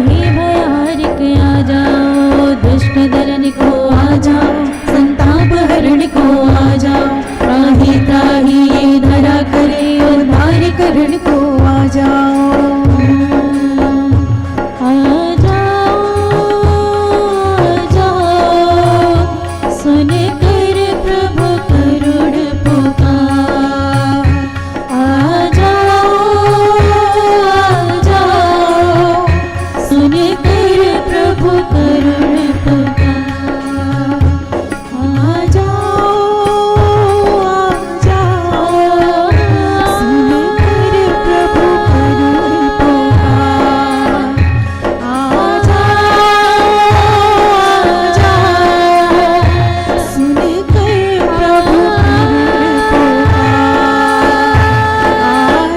Speaker 2: हे भयहारक आ जाओ, दुष्ट दलन को आ जाओ,
Speaker 3: संताप हरण को आ जाओ,
Speaker 2: त्राहि त्राहि ये धरा करे
Speaker 3: उद्धार करण को आ जाओ।
Speaker 2: आ जाओ, सुन कर प्रभु करुण पुकार। आ जाओ, सुन कर प्रभु करुण पुकार। आ जाओ,
Speaker 3: सुन कर प्रभु करुण पुकार।
Speaker 2: आ
Speaker 3: सुन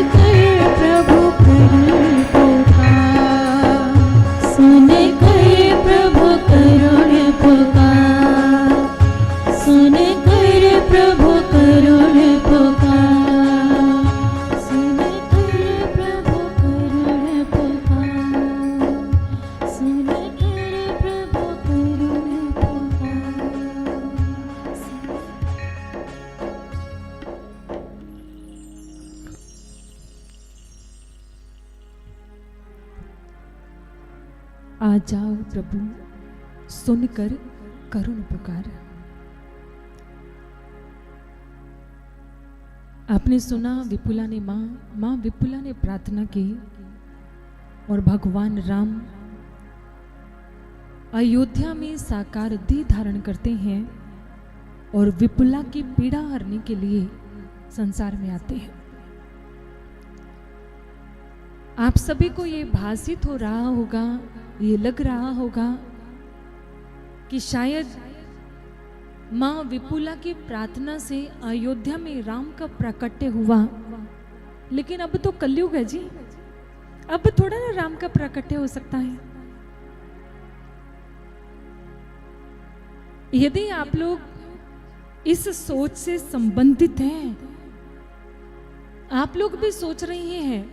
Speaker 3: कर प्रभु करुण पुकार। सुन कर प्रभु करुण पुकार।
Speaker 2: सुन कर प्रभु करुण पुकार। सुन कर प्रभु करुण पुकार। सुन कर प्रभु करुण पुकार। सुन कर प्रभु करुण
Speaker 1: आ जाओ प्रभु, सुनकर करुण पुकार। आपने सुना विपुला ने माँ विपुला ने प्रार्थना की और भगवान राम अयोध्या में साकार देह धारण करते हैं और विपुला की पीड़ा हरने के लिए संसार में आते हैं। आप सभी को ये भासित हो रहा होगा, ये लग रहा होगा कि शायद माँ विपुला की प्रार्थना से अयोध्या में राम का प्राकट्य हुआ, लेकिन अब तो कलयुग है जी, अब थोड़ा ना राम का प्राकट्य हो सकता है। यदि आप लोग इस सोच से संबंधित हैं, आप लोग भी सोच रहे हैं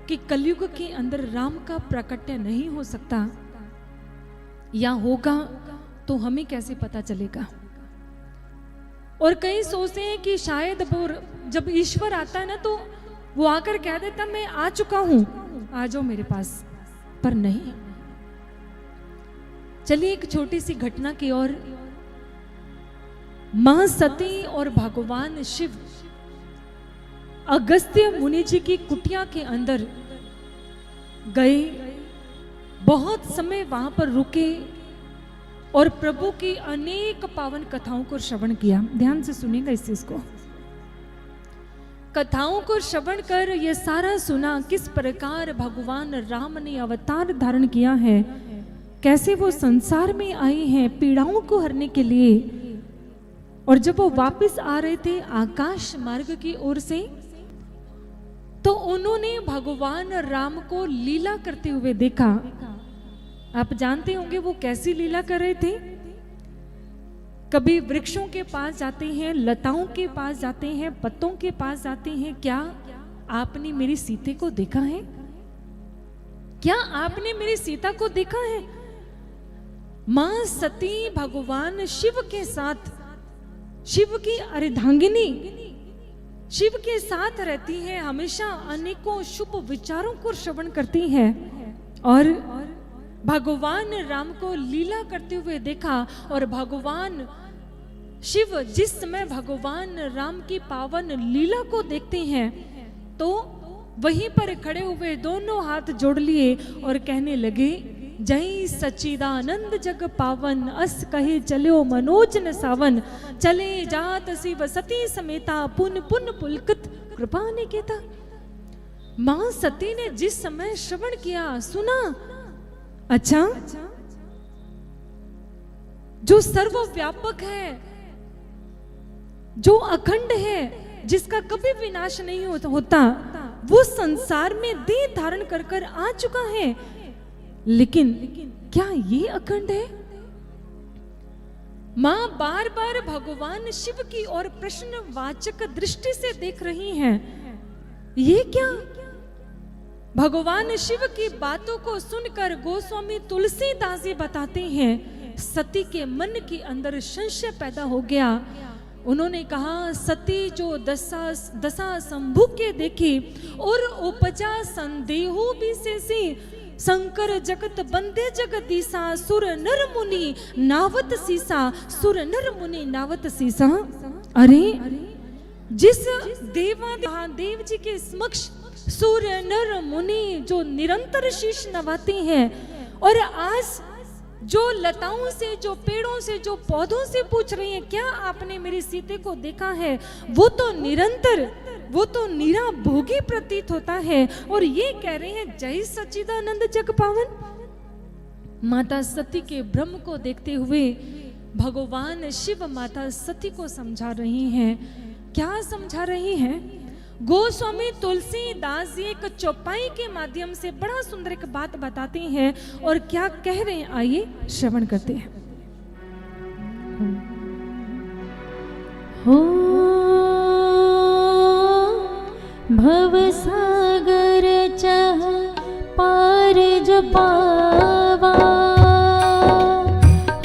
Speaker 1: कि कलयुग के अंदर राम का प्राकट्य नहीं हो सकता या होगा तो हमें कैसे पता चलेगा। और कई सोचते हैं कि शायद वो जब ईश्वर आता है ना तो वो आकर कह देता मैं आ चुका हूं, आ जाओ मेरे पास, पर नहीं। चलिए एक छोटी सी घटना की ओर। मां सती और भगवान शिव अगस्त्य मुनि जी की कुटिया के अंदर गए, बहुत समय वहां पर रुके और प्रभु की अनेक पावन कथाओं को श्रवण किया। ध्यान से सुनिएगा इस चीज को। कथाओं को श्रवण कर ये सारा सुना किस प्रकार भगवान राम ने अवतार धारण किया है, कैसे वो संसार में आए हैं पीड़ाओं को हरने के लिए। और जब वो वापस आ रहे थे आकाश मार्ग की ओर से, तो उन्होंने भगवान राम को लीला करते हुए देखा। आप जानते होंगे वो कैसी लीला कर रहे थे। कभी वृक्षों के पास जाते हैं, लताओं के पास जाते हैं, पत्तों के पास जाते हैं। क्या आपने मेरी सीता को देखा है? क्या आपने मेरी सीता को देखा है? मां सती भगवान शिव के साथ, शिव की अर्धांगिनी शिव के साथ रहती है, हमेशा अनेकों शुभ विचारों को श्रवण करती है और भगवान राम को लीला करते हुए देखा। और भगवान शिव जिस समय भगवान राम की पावन लीला को देखते हैं तो वहीं पर खड़े हुए दोनों हाथ जोड़ लिए और कहने लगे, जय सच्चिदानंद जग पावन, अस कहे चलो मनोज न सावन, चले जात शिव सती समेता, पुन पुन पुलकित कृपा निकेता। मां सती ने जिस समय श्रवण किया, सुना, अच्छा जो सर्वव्यापक है, जो अखंड है, जिसका कभी विनाश नहीं होता, वो संसार में देह धारण कर कर आ चुका है, लेकिन क्या ये अखंड है? मां बार बार भगवान शिव की ओर प्रश्नवाचक दृष्टि से देख रही हैं। ये क्या? भगवान शिव की बातों को सुनकर गोस्वामी तुलसीदास जी बताते हैं, सती के मन के अंदर संशय पैदा हो गया। उन्होंने कहा, सती जो दशा शंभु के देखी और उपजा संदेहो विशेषी, शंकर जगत बंदे जगदीसा, सुर नर मुनि नावत सीसा, सुर नर मुनि नावत सीसा। अरे जिस देव जी के समक्ष सूर्य नर मुनि जो निरंतर शीश नवाते हैं, और आज जो लताओं से, जो पेड़ों से, जो पौधों से पूछ रही हैं, क्या आपने मेरी सीते को देखा है? वो तो निरंतर, वो तो निरा भोगी प्रतीत होता है, और ये कह रहे हैं जय सच्चिदानंद जग पावन। माता सती के भ्रम को देखते हुए भगवान शिव माता सती को समझा रही हैं। क्या समझा रही हैं? गोस्वामी तुलसीदास जी एक चौपाई के माध्यम से बड़ा सुंदर एक बात बताते हैं, और क्या कह रहे हैं आइए श्रवण करते हैं।
Speaker 2: हो भवसागर चह पार जो पावा,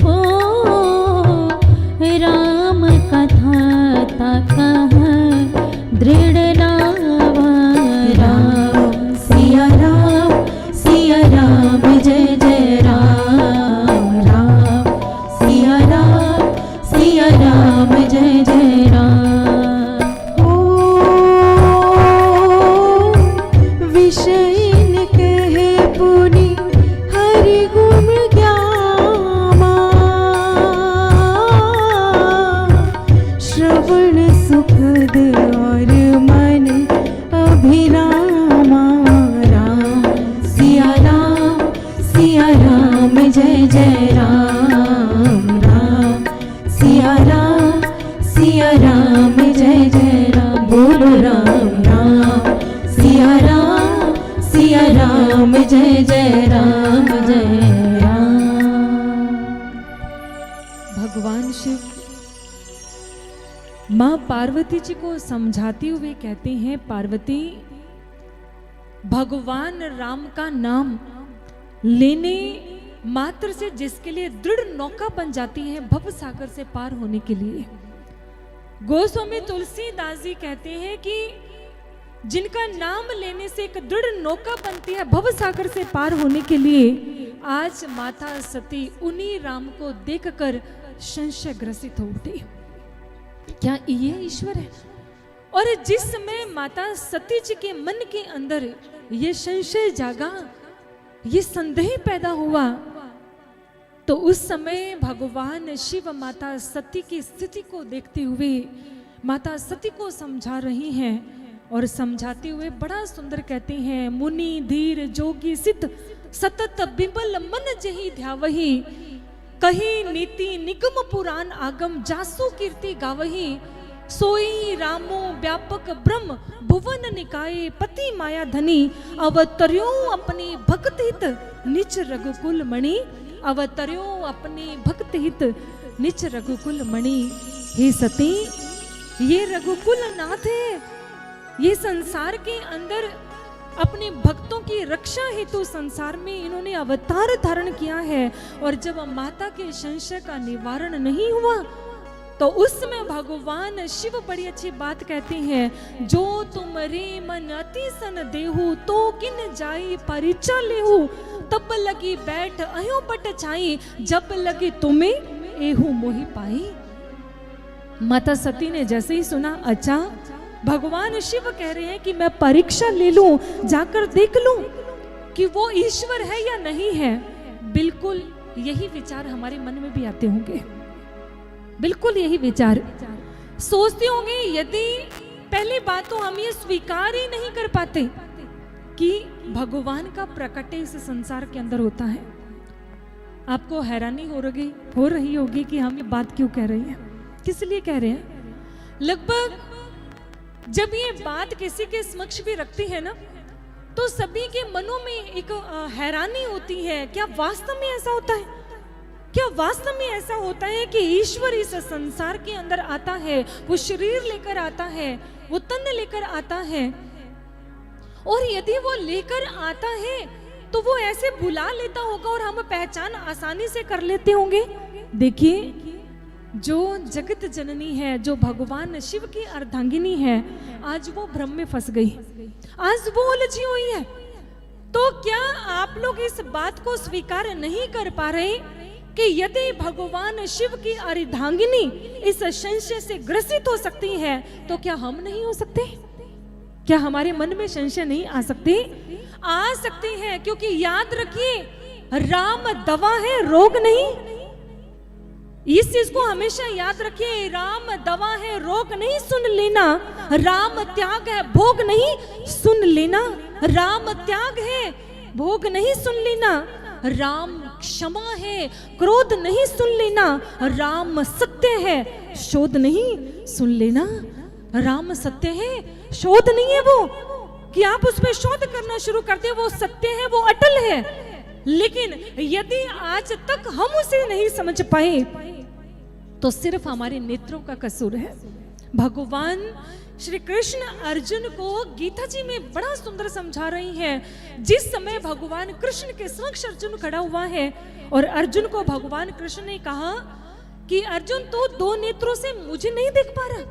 Speaker 2: हो राम कथा ता कह दृढ़ नावा। राम सिया राम जय जय राम, राम सिया राम जय जय राम।
Speaker 3: विषयन कहे पुनि हरि गुण ज्ञामा, श्रवण सुखद और मन अभिरामा। राम सिया राम जय जय राम, राम सिया राम जय जय राम। बोलो राम सिया राम जय जय राम, जय राम।
Speaker 1: भगवान शिव मां पार्वती जी को समझाते हुए कहते हैं, पार्वती, भगवान राम का नाम लेने मात्र से जिसके लिए दृढ़ नौका बन जाती है भव सागर से पार होने के लिए, गोस्वामी तुलसीदास जी कहते हैं कि जिनका नाम लेने से एक दृढ़ नौका बनती है भव सागर से पार होने के लिए, आज माता सती उन्हीं राम को देखकर संशय ग्रसित हो उठी। क्या ये ईश्वर है? और जिस समय माता सती जी के मन के अंदर ये संशय जागा, ये संदेह पैदा हुआ, तो उस समय भगवान शिव माता सती की स्थिति को देखते हुए माता सती को समझा रही हैं, और समझाते हुए बड़ा सुंदर कहते हैं, मुनि धीर जोगी सिद्ध सतत बिमल मन जही ध्यावही, कही नीति निगम पुराण आगम जासु कीर्ति गावही, सोई रामो व्यापक ब्रह्म भुवन निकाय पति माया धनी, अवतर्यो अपनी भक्त हित निच रघुकुल मणि, अवतर्यो अपनी भक्त हित निच रघुकुल मणि। हे सती, ये रघुकुल नाथ है, ये संसार के अंदर अपने भक्तों की रक्षा हेतु संसार में इन्होंने अवतार धारण किया है, और जब माता के संशय का निवारण नहीं हुआ तो उस समय भगवान शिव बड़ी अच्छी बात कहते हैं, जो तुमरे मन अति सन देहु तो किन जाई परिचा लेहु, तब लगी बैठ अयो बट छाई, जब लगी तुम्हें एहू मोहि पाई। माता सती ने जैसे ही सुना, अच्छा भगवान शिव कह रहे हैं कि मैं परीक्षा ले लूं, जाकर देख लूं कि वो ईश्वर है या नहीं है। बिल्कुल यही विचार हमारे मन में भी आते होंगे, बिल्कुल यही विचार सोचते होंगे। यदि पहली बात तो हम ये स्वीकार ही नहीं कर पाते कि भगवान का प्रकटे इस संसार के अंदर होता है, आपको हैरानी हो रही होगी कि हम ये बात क्यों कह रहे हैं, किस लिए कह रहे हैं। लगभग जब ये बात किसी के समक्ष भी रखती है ना, तो सभी के मनों में एक हैरानी होती है। क्या वास्तव में ऐसा होता है? क्या वास्तव में ऐसा होता है कि ईश्वर इस संसार के अंदर आता है, वो शरीर लेकर आता है, वो तन लेकर आता है, और यदि वो लेकर आता है तो वो ऐसे बुला लेता होगा और हम पहचान आसानी से कर लेते होंगे? देखिए, जो जगत जननी है, जो भगवान शिव की अर्धांगिनी है, आज वो भ्रम में फंस गई, आज वो उलझी हुई है। तो क्या आप लोग इस बात को स्वीकार नहीं कर पा रहे कि यदि भगवान शिव की अर्धांगिनी इस संशय से ग्रसित हो सकती है, तो क्या हम नहीं हो सकते? क्या हमारे मन में संशय नहीं आ सकते? आ सकते हैं, क्योंकि याद रखिए, राम दवा है, रोग नहीं। इस चीज को हमेशा याद रखिए, राम दवा है, रोग नहीं, सुन लेना। राम त्याग है, भोग नहीं, सुन लेना। राम त्याग है, भोग नहीं, सुन लेना। राम क्षमा है, क्रोध नहीं, सुन लेना। राम सत्य है, शोध नहीं, सुन लेना। राम सत्य है, शोध नहीं है वो कि आप उसमें शोध करना शुरू करते, वो सत्य है, वो अटल है। लेकिन यदि आज तक हम उसे नहीं समझ पाए, तो सिर्फ हमारे नेत्रों का कसूर है। भगवान श्री कृष्ण अर्जुन को गीता जी में बड़ा सुंदर समझा रही हैं। जिस समय भगवान कृष्ण के समक्ष अर्जुन खड़ा हुआ है और अर्जुन को भगवान कृष्ण ने कहा कि अर्जुन, तू दो नेत्रों से मुझे नहीं देख पा रहा,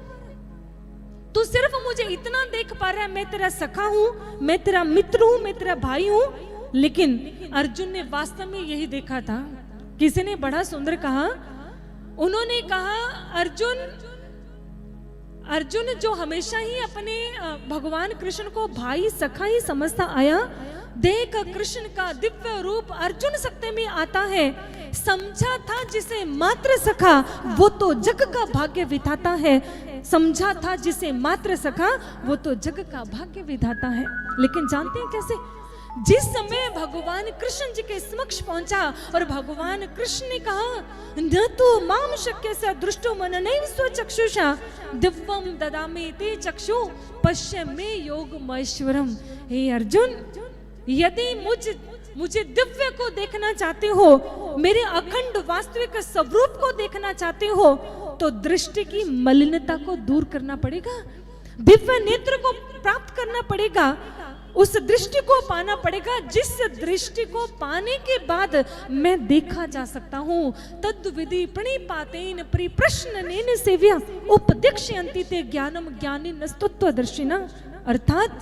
Speaker 1: तू सिर्फ मुझे इतना देख पा रहा है, मैं तेरा सखा हूं, मैं तेरा मित्र हूं, मैं तेरा भाई हूं। लेकिन अर्जुन ने वास्तव में यही देखा था। किसी ने बड़ा सुंदर कहा, उन्होंने कहा, अर्जुन जो हमेशा ही अपने भगवान कृष्ण को भाई सखा ही समझता आया, देख कृष्ण का दिव्य रूप अर्जुन सत्य में आता है। समझा था जिसे मात्र सखा, वो तो जग का भाग्य विधाता है। समझा था जिसे मात्र सखा, वो तो जग का भाग्य विधाता है। लेकिन जानते हैं कैसे? जिस समय भगवान कृष्ण जी के समक्ष पहुंचा और भगवान कृष्ण ने कहा, न तो माम शक्य स दृष्टो मननैव स्वचक्षुषा दिव्यम ददामि ते चक्षु पश्य मे योगमैश्वरम। हे अर्जुन, यदि मुझे दिव्य को देखना चाहते हो, मेरे अखंड वास्तविक स्वरूप को देखना चाहते हो, तो दृष्टि की मलिनता को दूर करना पड़ेगा, दिव्य नेत्र को प्राप्त करना पड़ेगा, उस दृष्टि को पाना पड़ेगा जिस दृष्टि को पाने के बाद मैं देखा जा सकता हूँ। तद विधि प्रणिपातेन परिप्रश्ननेन सेव्या उपदिक्ष्यन्ति ते ज्ञानम ज्ञानिनस्तत्वदर्शिना। अर्थात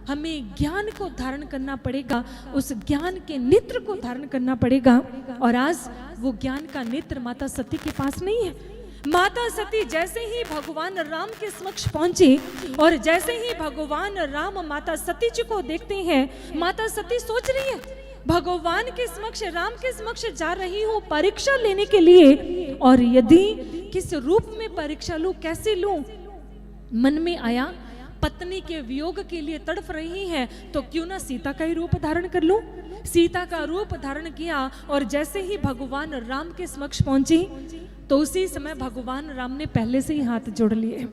Speaker 1: हमें ज्ञान को धारण करना पड़ेगा, उस ज्ञान के नेत्र को धारण करना पड़ेगा। और आज वो ज्ञान का नेत्र माता सती के पास नहीं है। माता सती जैसे ही भगवान राम के समक्ष पहुंची और जैसे ही भगवान राम माता सती जी को देखते हैं, माता सती सोच रही है, भगवान के समक्ष, राम के समक्ष जा रही हूं परीक्षा लेने के लिए, और यदि किस रूप में परीक्षा लूं, कैसे लूं? मन में आया, पत्नी के वियोग के लिए तड़प रही है, तो क्यों ना सीता का ही रूप धारण कर लूं। सीता का रूप धारण किया और जैसे ही भगवान राम के समक्ष पहुंची, तो उसी समय भगवान राम ने पहले से ही हाथ जोड़ लिए।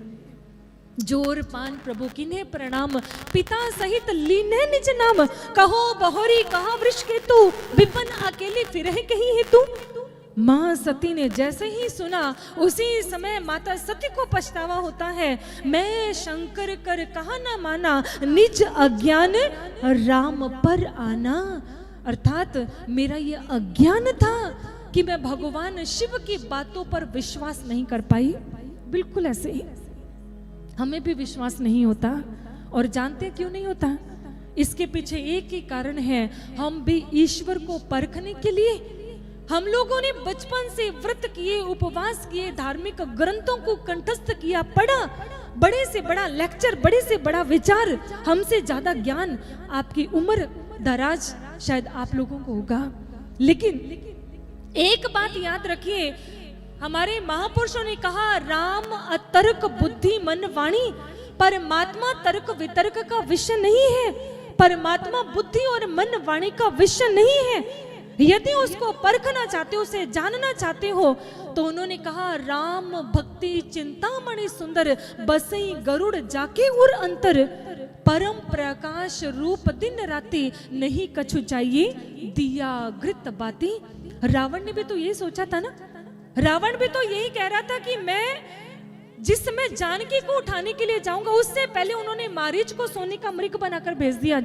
Speaker 1: जोर पान प्रभु किन्हे प्रणाम, पिता सहित लीने निज नाम, कहो बहोरी कहा वृष के तू, विपन अकेली फिरहि कहीं है तू। माँ सती ने जैसे ही सुना, उसी समय माता सती को पछतावा होता है, मैं शंकर कर कहा न माना, निज अज्ञान राम पर आना। अर्थात मेरा ये अज्ञान था कि मैं भगवान शिव की बातों पर विश्वास नहीं कर पाई। बिल्कुल ऐसे ही हमें भी विश्वास नहीं होता। और जानते क्यों नहीं होता? इसके पीछे एक ही कारण है, हम भी ईश्वर को परखने के लिए हम लोगों ने बचपन से व्रत किए, उपवास किए, धार्मिक ग्रंथों को कंठस्थ किया, पढ़ा, बड़े से बड़ा लेक्चर, बड़े से बड़ा विचार, हमसे ज्यादा ज्ञान आपकी उम्र दराज शायद आप लोगों को होगा। लेकिन एक बात याद रखिए, हमारे महापुरुषों ने कहा, राम अतर्क बुद्धि मन वाणी, परमात्मा तर्क वितर्क का विषय नहीं है, परमात्मा बुद्धि और मन वाणी का विषय नहीं है। यदि उसको परखना चाहते हो, उसे जानना चाहते हो, तो उन्होंने कहा राम भक्ति चिंतामणि सुंदर, बसई गरुड़ जाके उर अंतर, परम प्रकाश रूप दिन राति, नहीं कछु चाहिए दिया घृत बाती। रावण ने भी तो यही सोचा था ना, रावण भी तो यही कह रहा था कि मैं जिस समय जानकी को उठाने के लिए जाऊंगा, उससे पहले उन्होंने मारीच को सोने का मृग बनाकर भेज दिया,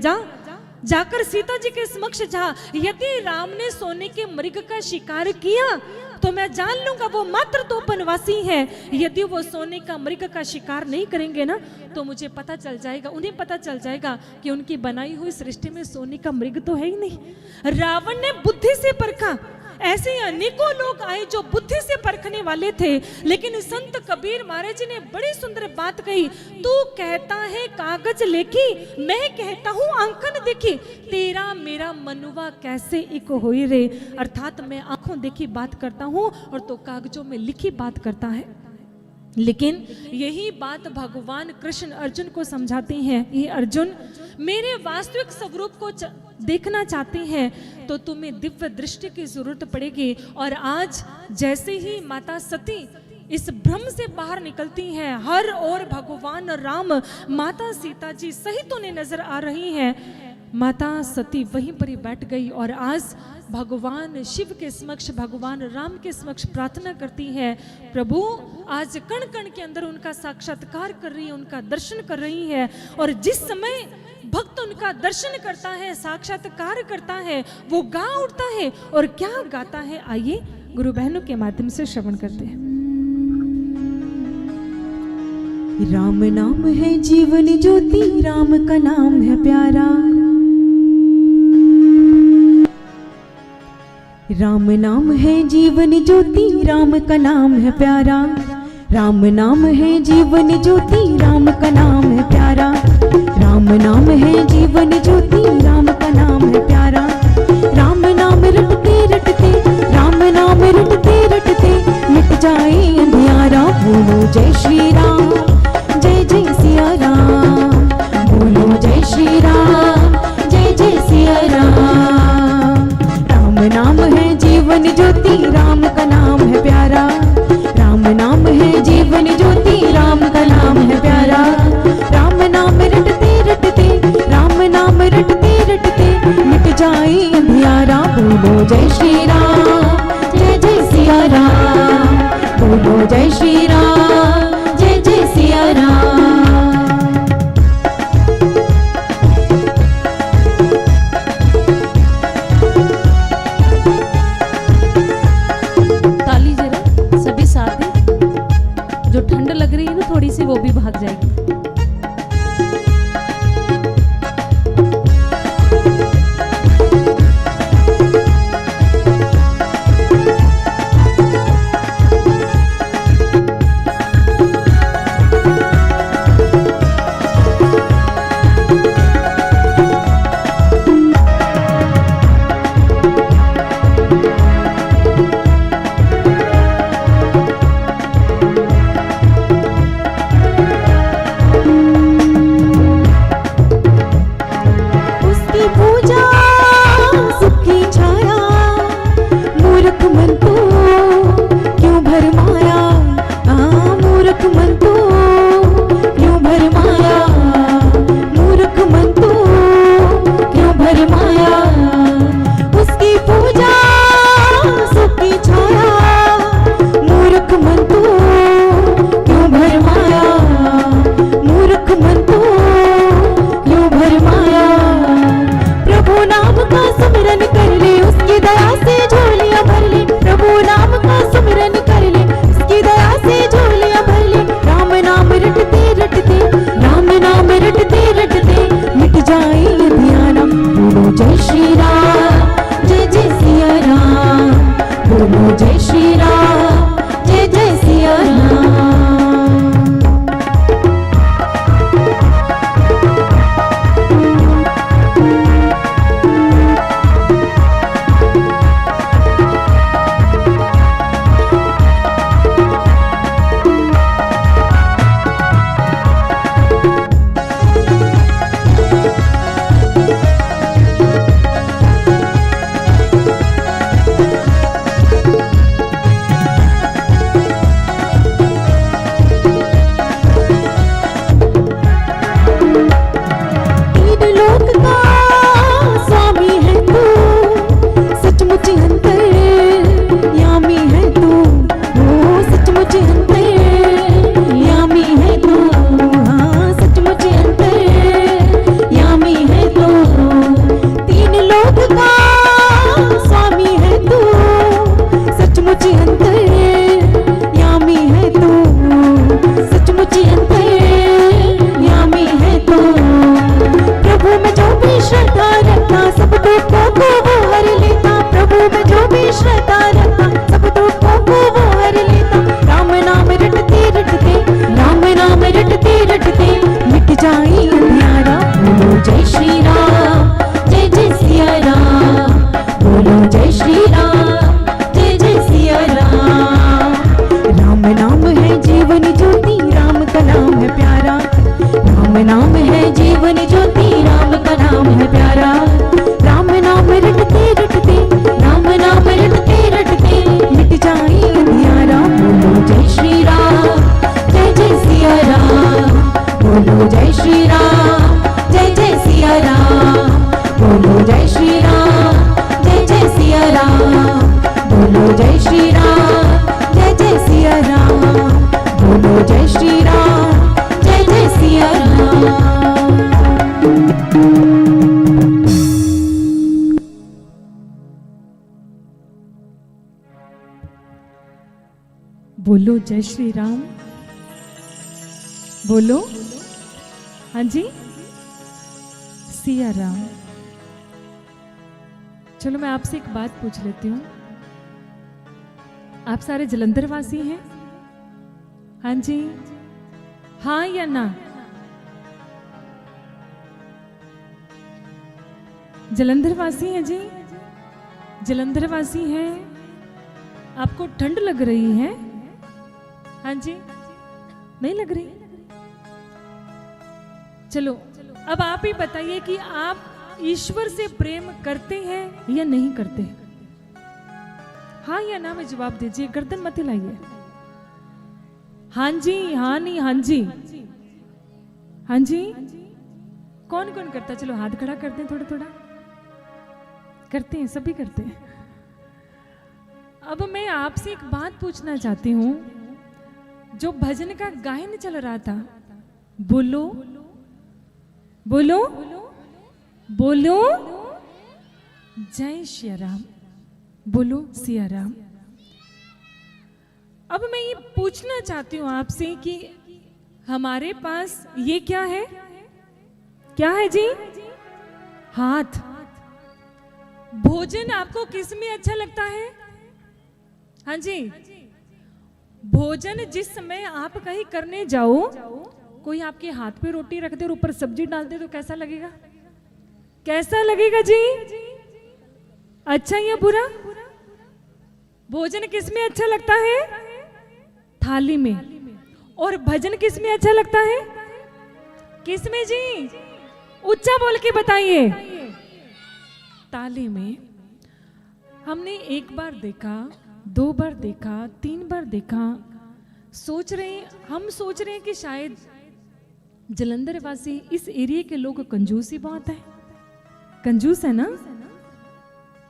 Speaker 1: जाकर सीता जी के समक्ष जा, यदि राम ने सोने के मृग का शिकार किया तो मैं जान लूंगा वो मात्र तो वनवासी है। यदि वो सोने का मृग का शिकार नहीं करेंगे ना, तो मुझे पता चल जाएगा, उन्हें पता चल जाएगा कि उनकी बनाई हुई सृष्टि में सोने का मृग तो है ही नहीं। रावण ने बुद्धि से परखा। ऐसे अनेकों लोग आए जो बुद्धि से परखने वाले थे, लेकिन संत कबीर महाराज जी ने बड़ी सुंदर बात कही, तू कहता है कागज लेखी, मैं कहता हूँ आंखन देखी, तेरा मेरा मनुआ कैसे एक होई रे। अर्थात मैं आंखों देखी बात करता हूँ और तो कागजों में लिखी बात करता है। लेकिन यही बात भगवान कृष्ण अर्जुन को समझाते हैं, ये अर्जुन मेरे वास्तविक स्वरूप को देखना चाहते हैं तो तुम्हें दिव्य दृष्टि की जरूरत पड़ेगी। और आज जैसे ही माता सती इस भ्रम से बाहर निकलती हैं, हर ओर भगवान राम माता सीता जी सहित उन्हें नजर आ रही हैं। माता सती वहीं पर ही बैठ गई और आज भगवान शिव के समक्ष, भगवान राम के समक्ष प्रार्थना करती है, प्रभु आज कण कण के अंदर उनका साक्षात्कार कर रही है, उनका दर्शन कर रही है। और जिस समय भक्त उनका दर्शन करता है, साक्षात्कार करता है, वो गा उठता है। और क्या गाता है, आइए गुरु बहनों के माध्यम से श्रवण करते हैं।
Speaker 3: राम नाम है जीवन ज्योति, राम का नाम है प्यारा। राम नाम है जीवन ज्योति, राम का नाम है प्यारा। राम नाम है जीवन ज्योति, राम का नाम है प्यारा। राम नाम है जीवन ज्योति, राम का नाम है प्यारा। राम नाम रटते रटते, राम नाम रटते रटते, मिट जाए अंधियारा। बोलो जय श्री राम, जय जय सिया राम। बोलो जय श्री राम, जय जय सिया राम। राम नाम है जीवन ज्योति, राम का नाम है प्यारा। राम नाम है जीवन ज्योति, राम का नाम है प्यारा। राम नाम रटते रटते, राम नाम रटते रटते, मिट जाए अंधियारा। बोलो जय श्री राम, जय जय सिया राम। बोलो जय श्री राम, जय जय सिया राम।
Speaker 2: ताली जरा सभी साथी, जो ठंड लग रही है ना थोड़ी सी, वो भी भाग जाएगी।
Speaker 3: श्रद्धा रखता सब दुखों को वो हर लेता। प्रभु में जो भी श्रद्धा रखता सब दुखों को वो हर लेता। राम नाम रटते रटते, राम नाम रटते रटते मिट जाए अंधियारा। बोलो जय श्री राम, जय जय सिया राम। बोलो जय श्री राम, जय जय सिया राम। राम नाम है जीवन ज्योति, राम का नाम है प्यारा। राम नाम है जीवन ज्योति, राम का नाम है प्यारा। राम नाम रटते रटते, राम नाम रटते रटते मिट जाए अंधियारा। बोलो जय श्री राम, जय जय सिया राम। बोलो जय श्री राम, जय जय सिया राम। बोलो जय श्री राम, जय जय सिया राम। बोलो जय श्री राम, जय जय सिया राम। बोलो जय श्री राम, जय जय सिया राम।
Speaker 1: बोलो जय श्री राम। बोलो, हाँ जी, सिया राम। चलो मैं आपसे एक बात पूछ लेती हूँ, आप सारे जलंधर वासी हैं? हाँ जी, हाँ या ना? जलंधर वासी हैं जी? जलंधर वासी हैं? आपको ठंड लग रही है? हाँ जी, नहीं लग रही? चलो अब आप ही बताइए कि आप ईश्वर से प्रेम करते हैं या नहीं करते? हाँ या ना में जवाब दीजिए, गर्दन मत हिलाइए। हाँ जी, हाँ नहीं, हाँ जी, हाँ जी। कौन कौन करता? चलो हाथ खड़ा करते हैं, थोड़ा थोड़ा करते हैं, सभी करते हैं। अब मैं आपसे एक बात पूछना चाहती हूं, जो भजन का गायन चल रहा था, बोलो बोलो बोलो जय श्री राम, बोलो सिया राम। अब मैं ये पूछना चाहती हूं आपसे कि हमारे पास ये क्या है? क्या है जी? हाथ। भोजन आपको किस में अच्छा लगता है? हाँ जी, भोजन जिस समय आप कहीं करने जाओ, कोई आपके हाथ पे रोटी रख दे और ऊपर सब्जी डाल दे तो कैसा लगेगा? कैसा लगेगा जी? अच्छा या बुरा? भोजन किस में अच्छा लगता है? थाली में। और भजन किस में अच्छा लगता है? किस में जी? ऊंचा बोल के बताइए। ताली में। हमने एक बार देखा, 2 बार देखा, 3 बार देखा, हम सोच रहे हैं कि शायद जलंधर वासी, इस एरिया के लोग कंजूस ही बहुत है। कंजूस है ना?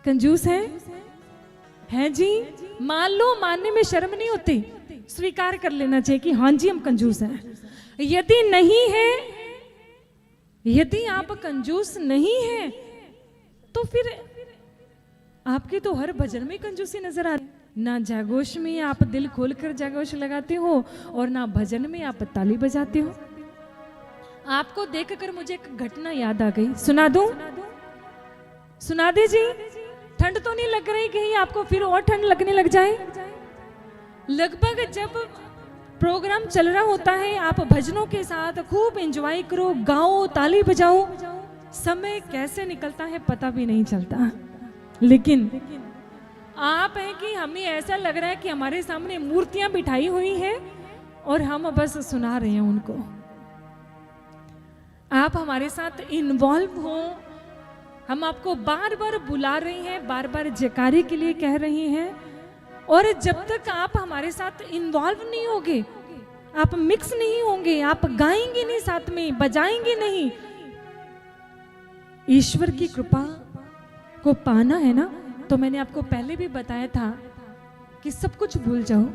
Speaker 1: कंजूस है जी? मान लो, मानने में शर्म नहीं होती, स्वीकार कर लेना चाहिए कि हाँ जी हम कंजूस हैं। यदि नहीं है, यदि आप कंजूस नहीं है तो फिर आपके तो हर भजन में कंजूसी नजर आ रही। ना जागोश में आप दिल खोलकर जागोश लगाते हो और ना भजन में आप ताली बजाते हो। आपको देखकर मुझे एक घटना याद आ गई, सुना दूं? सुना दे जी? ठंड तो नहीं लग रही कहीं आपको फिर और ठंड लगने लग जाए? लगभग जब प्रोग्राम चल रहा होता है, आप भजनों के साथ खूब एंजॉय करो, गाओ, ताली बजाओ, समय कैसे निकलता है पता भी नहीं चलता। लेकिन आप हैं कि हमें ऐसा लग रहा है कि हमारे सामने मूर्तियां बिठाई हुई हैं और हम बस सुना रहे हैं उनको। आप हमारे साथ इन्वॉल्व हो, हम आपको बार बार बुला रहे हैं, बार बार जयकारे के लिए कह रहे हैं, और जब तक आप हमारे साथ इन्वॉल्व नहीं होगे, आप मिक्स नहीं होंगे, आप गाएंगे नहीं, साथ में बजाएंगे नहीं, ईश्वर की कृपा को पाना है ना, तो मैंने आपको पहले भी बताया था कि सब कुछ भूल जाओ।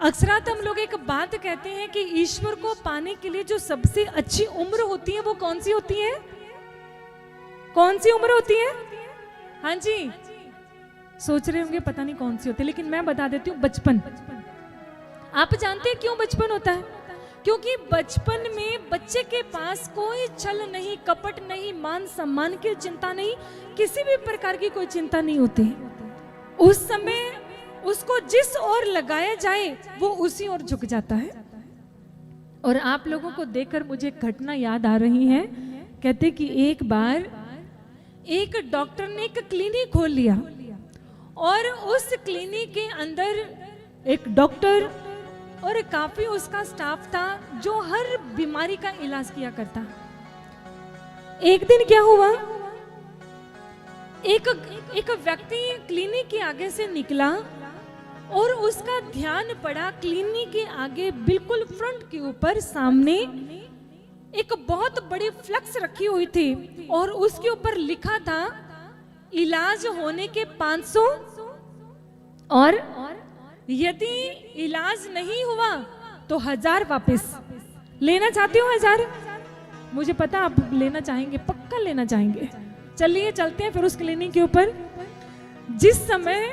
Speaker 1: अक्सरात हम लोग एक बात कहते हैं कि ईश्वर को पाने के लिए जो सबसे अच्छी उम्र होती है वो कौन सी होती है? कौन सी उम्र होती है? हाँ जी, सोच रहे होंगे पता नहीं कौन सी होती है, लेकिन मैं बता देती हूँ, बचपन। आप जानते हैं क्यों बचपन होता है? क्योंकि बचपन में बच्चे के पास कोई छल नहीं, कपट नहीं, मान सम्मान की चिंता नहीं, किसी भी प्रकार की कोई चिंता नहीं होती। उस समय उसको जिस ओर लगाया जाए वो उसी ओर झुक जाता है। और आप लोगों को देखकर मुझे घटना याद आ रही है। कहते कि एक बार एक डॉक्टर ने एक क्लिनिक खोल लिया और उस क्लिनिक के अंदर एक डॉक्टर और काफी उसका स्टाफ था जो हर बीमारी का इलाज किया करता। एक दिन क्या हुआ, एक व्यक्ति क्लिनिक के आगे से निकला और उसका ध्यान पड़ा क्लिनिक के आगे बिल्कुल फ्रंट के ऊपर सामने एक बहुत बड़ी फ्लेक्स रखी हुई थी और उसके ऊपर लिखा था इलाज होने के 500 और यदि इलाज नहीं हुआ तो 1000 वापस। लेना चाहते हो 1000? मुझे पता आप लेना चाहेंगे, पक्का लेना चाहेंगे। चलिए चलते हैं फिर उस क्लिनिक के ऊपर। जिस समय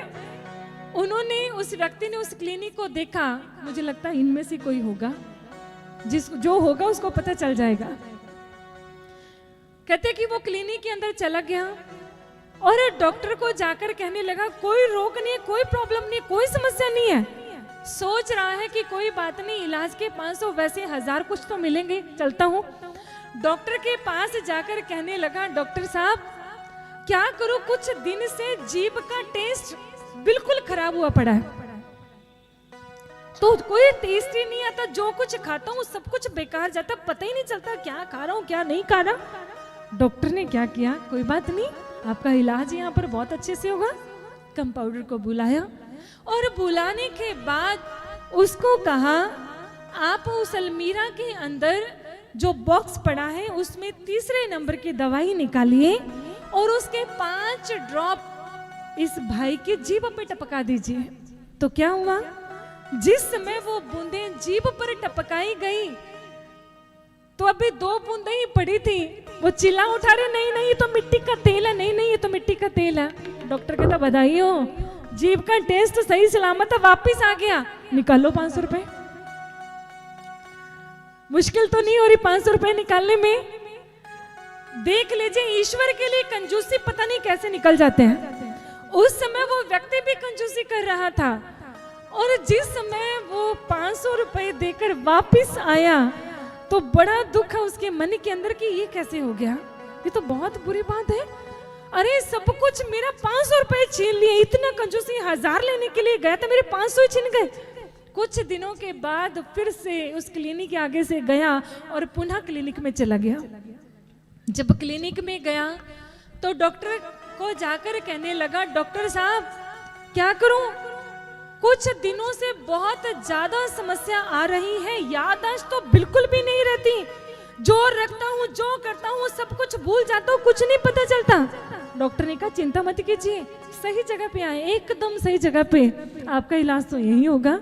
Speaker 1: उन्होंने, उस व्यक्ति ने उस क्लिनिक को देखा, मुझे लगता है इनमें से कोई होगा, जो होगा उसको पता चल जाएगा। कहते कि वो क्लिनिक के अंदर चला गया और डॉक्टर को जाकर कहने लगा कोई रोग नहीं है, कोई प्रॉब्लम नहीं है, कोई समस्या नहीं है। सोच रहा है कि कोई बात नहीं, इलाज के 500 वैसे 1000 कुछ तो मिलेंगे, चलता हूं। डॉक्टर के पास जाकर कहने लगा डॉक्टर साहब क्या करूं, कुछ दिन से जीभ का टेस्ट बिल्कुल खराब हुआ पड़ा है, तो कोई टेस्ट ही नहीं आता, जो कुछ खाता हूँ सब कुछ बेकार जाता, पता ही नहीं चलता क्या खा रहा हूँ क्या नहीं खा रहा। डॉक्टर ने क्या किया, कोई बात नहीं, आपका इलाज यहाँ पर बहुत अच्छे से होगा। कंपाउंडर को बुलाया और बुलाने के बाद उसको कहा आप उस अलमीरा के अंदर जो बॉक्स पड़ा है उसमें 3रे नंबर की दवाई निकालिए और उसके 5 ड्रॉप इस भाई की जीभ पे टपका दीजिए। तो क्या हुआ, जिस समय वो बूंदें जीभ पर टपकाई गई तो अभी 2 बूंदें ही पड़ी थी, वो चिल्ला उठा रहे नहीं नहीं ये तो मिट्टी का तेल है, नहीं नहीं ये तो मिट्टी का तेल है। डॉक्टर कहता बधाई हो, जीभ का टेस्ट सही सलामत वापिस आ गया, निकालो 500 रुपए। मुश्किल तो नहीं हो रही 500 रुपए निकालने में। देख लीजिए ईश्वर के लिए कंजूसी पता नहीं कैसे निकल जाते हैं। उस समय वो व्यक्ति भी कंजूसी कर रहा था और जिस समय वो 500 रुपए देकर वापिस आया तो बड़ा दुख है उसके मन के अंदर कि ये कैसे हो गया, ये तो बहुत बुरी बात है। अरे सब कुछ मेरा 500 रुपए छीन लिए, इतना कंजूसी 1000 लेने के लिए गया था, मेरे 500 ही छीन गए। कुछ दिनों के बाद फिर से उस क्लिनिक के आगे से गया और पुनः क्लिनिक में चला गया। जब क्लिनिक में गया तो डॉक्टर को जाकर कहने लगा डॉक्टर साहब क्या करूं, कुछ दिनों से बहुत ज्यादा समस्या आ रही है, याददाश्त तो बिल्कुल भी नहीं रहती, जो रखता हूँ जो करता हूँ सब कुछ भूल जाता हूँ, कुछ नहीं पता चलता। डॉक्टर ने कहा चिंता मत कीजिए, सही जगह पे आए, एकदम सही जगह पे, आपका इलाज तो यही होगा।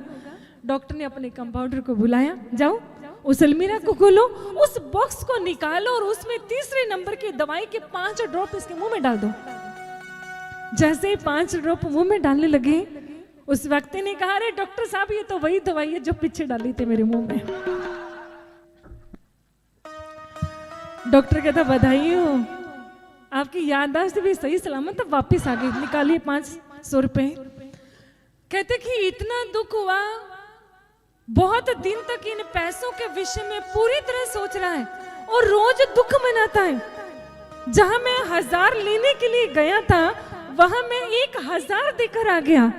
Speaker 1: डॉक्टर ने अपने कंपाउंडर को बुलाया, जाओ उस अलमीरा को खोलो, उस बॉक्स को निकालो और उसमें 3रे नंबर की दवाई के 5 ड्रॉप इसके मुंह में डाल दो। जैसे ही 5 ड्रॉप मुंह में डालने लगे उस व्यक्ति ने कहा अरे डॉक्टर साहब ये तो वही दवाई है जो पीछे डाली थी मेरे मुंह में। डॉक्टर कहता बधाई हो, आपकी याददाश्त भी सही सलामत वापस आ गई, निकालिए 500 रुपए। कहते कि इतना दुख हुआ, बहुत दिन तक इन पैसों के विषय में पूरी तरह सोच रहा है और रोज दुख मनाता है। जहां मैं 1000 लेने के लिए गया था वहां मैं 1000 देकर आ गया।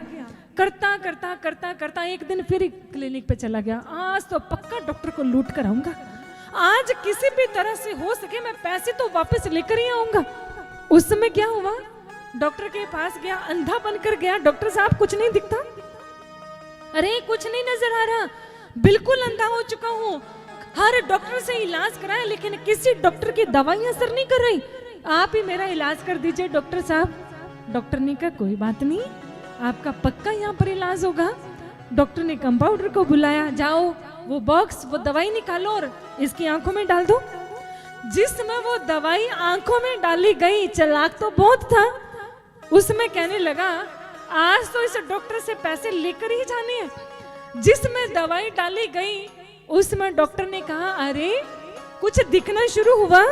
Speaker 1: करता करता करता करता एक दिन फिर क्लिनिक पे चला गया, आज तो पक्का डॉक्टर को लूट कर आऊंगा, आज किसी भी तरह से हो सके मैं पैसे तो वापस लेकर ही आऊंगा। उस समय क्या हुआ, डॉक्टर के पास गया, अंधा बनकर गया, डॉक्टर साहब कुछ नहीं दिखता, अरे कुछ नहीं नजर आ रहा, बिल्कुल अंधा हो चुका हूँ, हर डॉक्टर से इलाज कराया लेकिन किसी डॉक्टर की दवाई असर नहीं कर रही, आप ही मेरा इलाज कर दीजिए डॉक्टर साहब। डॉक्टर ने कहा कोई बात नहीं, आपका पक्का यहाँ पर इलाज होगा। डॉक्टर ने कंपाउंडर को बुलाया, जाओ वो बॉक्स वो दवाई निकालो और इसकी आंखों में डाल दो। जिस समय वो दवाई आंखों में डाली गई, चालाक तो बहुत था, उसमें कहने लगा आज तो इस डॉक्टर से पैसे लेकर ही जाने हैं। जिसमें दवाई डाली गई उस समय डॉक्टर ने कहा, अरे कुछ दिखना शुरू हुआ,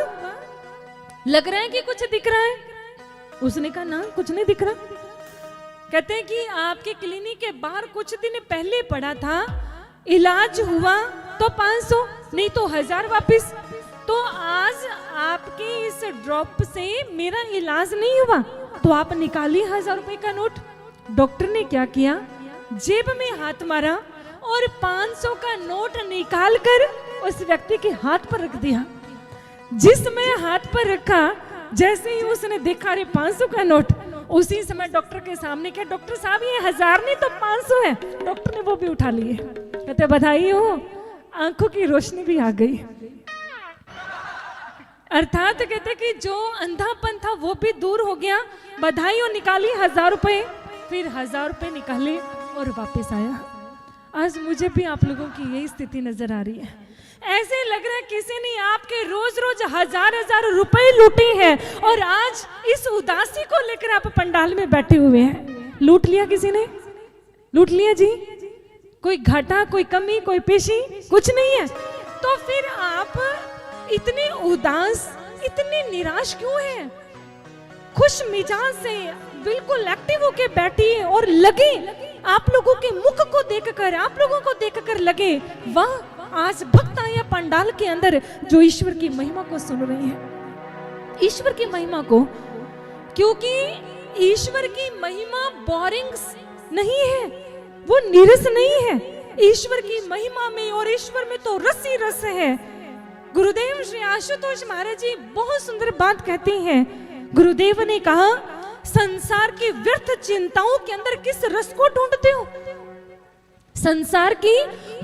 Speaker 1: लग रहा है कि कुछ दिख रहा है। उसने कहा ना, कुछ नहीं दिख रहा। कहते हैं कि आपके क्लिनिक के बाहर कुछ दिन पहले पड़ा था, इलाज हुआ तो 500 नहीं तो 1000 वापस। तो आज आपके इस ड्रॉप से मेरा इलाज नहीं हुआ, तो आप निकालिए 1000 रुपए का नोट। डॉक्टर ने क्या किया, जेब में हाथ मारा और 500 का नोट निकाल कर उस व्यक्ति के हाथ पर रख दिया। जिसमें हाथ पर रखा, जैसे ही उसने देखा अरे 500 का नोट, उसी समय डॉक्टर के सामने क्या, डॉक्टर साहब ये 1000 नहीं तो 500 है। डॉक्टर ने वो भी उठा लिए। कहते बधाई हो, आंखों की रोशनी भी आ गई। अर्थात कहते कि जो अंधापन था वो भी दूर हो गया। बधाई हो, निकाली 1000 रुपए, फिर 1000 रुपए निकाले और वापस आया। आज मुझे भी आप लोगों की यही स्थिति नजर आ रही है। ऐसे लग रहा है किसी ने आपके रोज रोज 1000 रुपए लूटे हैं और आज इस उदासी को लेकर आप पंडाल में बैठे हुए हैं। लूट लिया किसी ने, लूट लिया जी। कोई घाटा, कोई कमी, कोई पेशी, कुछ नहीं है। तो फिर आप इतने उदास, इतने निराश क्यों हैं? खुश मिजाज से बिल्कुल एक्टिव होके बैठिए और लगे, आप लोगों के मुख को देखकर, आप लोगों को देखकर लगे वाह, आज भक्त आया पंडाल के अंदर जो ईश्वर की महिमा को सुन रहे हैं। ईश्वर की महिमा को, क्योंकि ईश्वर की महिमा बोरिंग नहीं है, वो नीरस नहीं है। ईश्वर की महिमा में और ईश्वर में तो रस ही रस है। गुरुदेव श्री आशुतोष महाराज जी बहुत सुंदर बात कहते हैं। गुरुदेव ने कहा, संसार की व्यर्थ चिंताओं के अंदर किस रस को ढूंढते हो? संसार की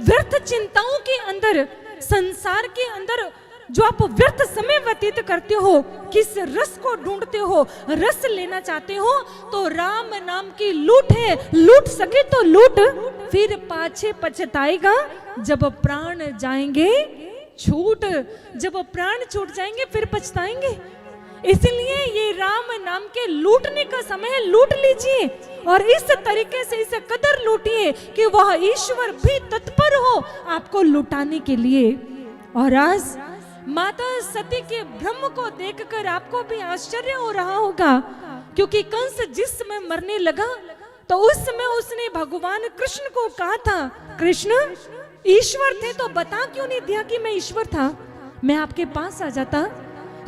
Speaker 1: व्यर्थ चिंताओं के अंदर, संसार के अंदर जो आप व्यर्थ समय व्यतीत करते हो, किस रस को ढूंढते हो? रस लेना चाहते हो तो राम नाम की लूट है, लूट सके तो लूट, फिर पाछे पछताएगा जब प्राण जाएंगे छूट। जब प्राण छूट जाएंगे फिर पछताएंगे। इसलिए ये राम नाम के लूटने का समय है, लूट लीजिए और इस तरीके से इसे कदर लूटिए कि वह ईश्वर भी तत्पर हो आपको लुटाने के लिए। और आज माता सती के ब्रह्म को देखकर आपको भी आश्चर्य हो रहा होगा, क्योंकि कंस जिस समय मरने लगा तो उस समय उसने भगवान कृष्ण को कहा था, कृष्ण ईश्वर थे तो बता क्यों नहीं दिया कि मैं ईश्वर था, मैं आपके पास आ जाता।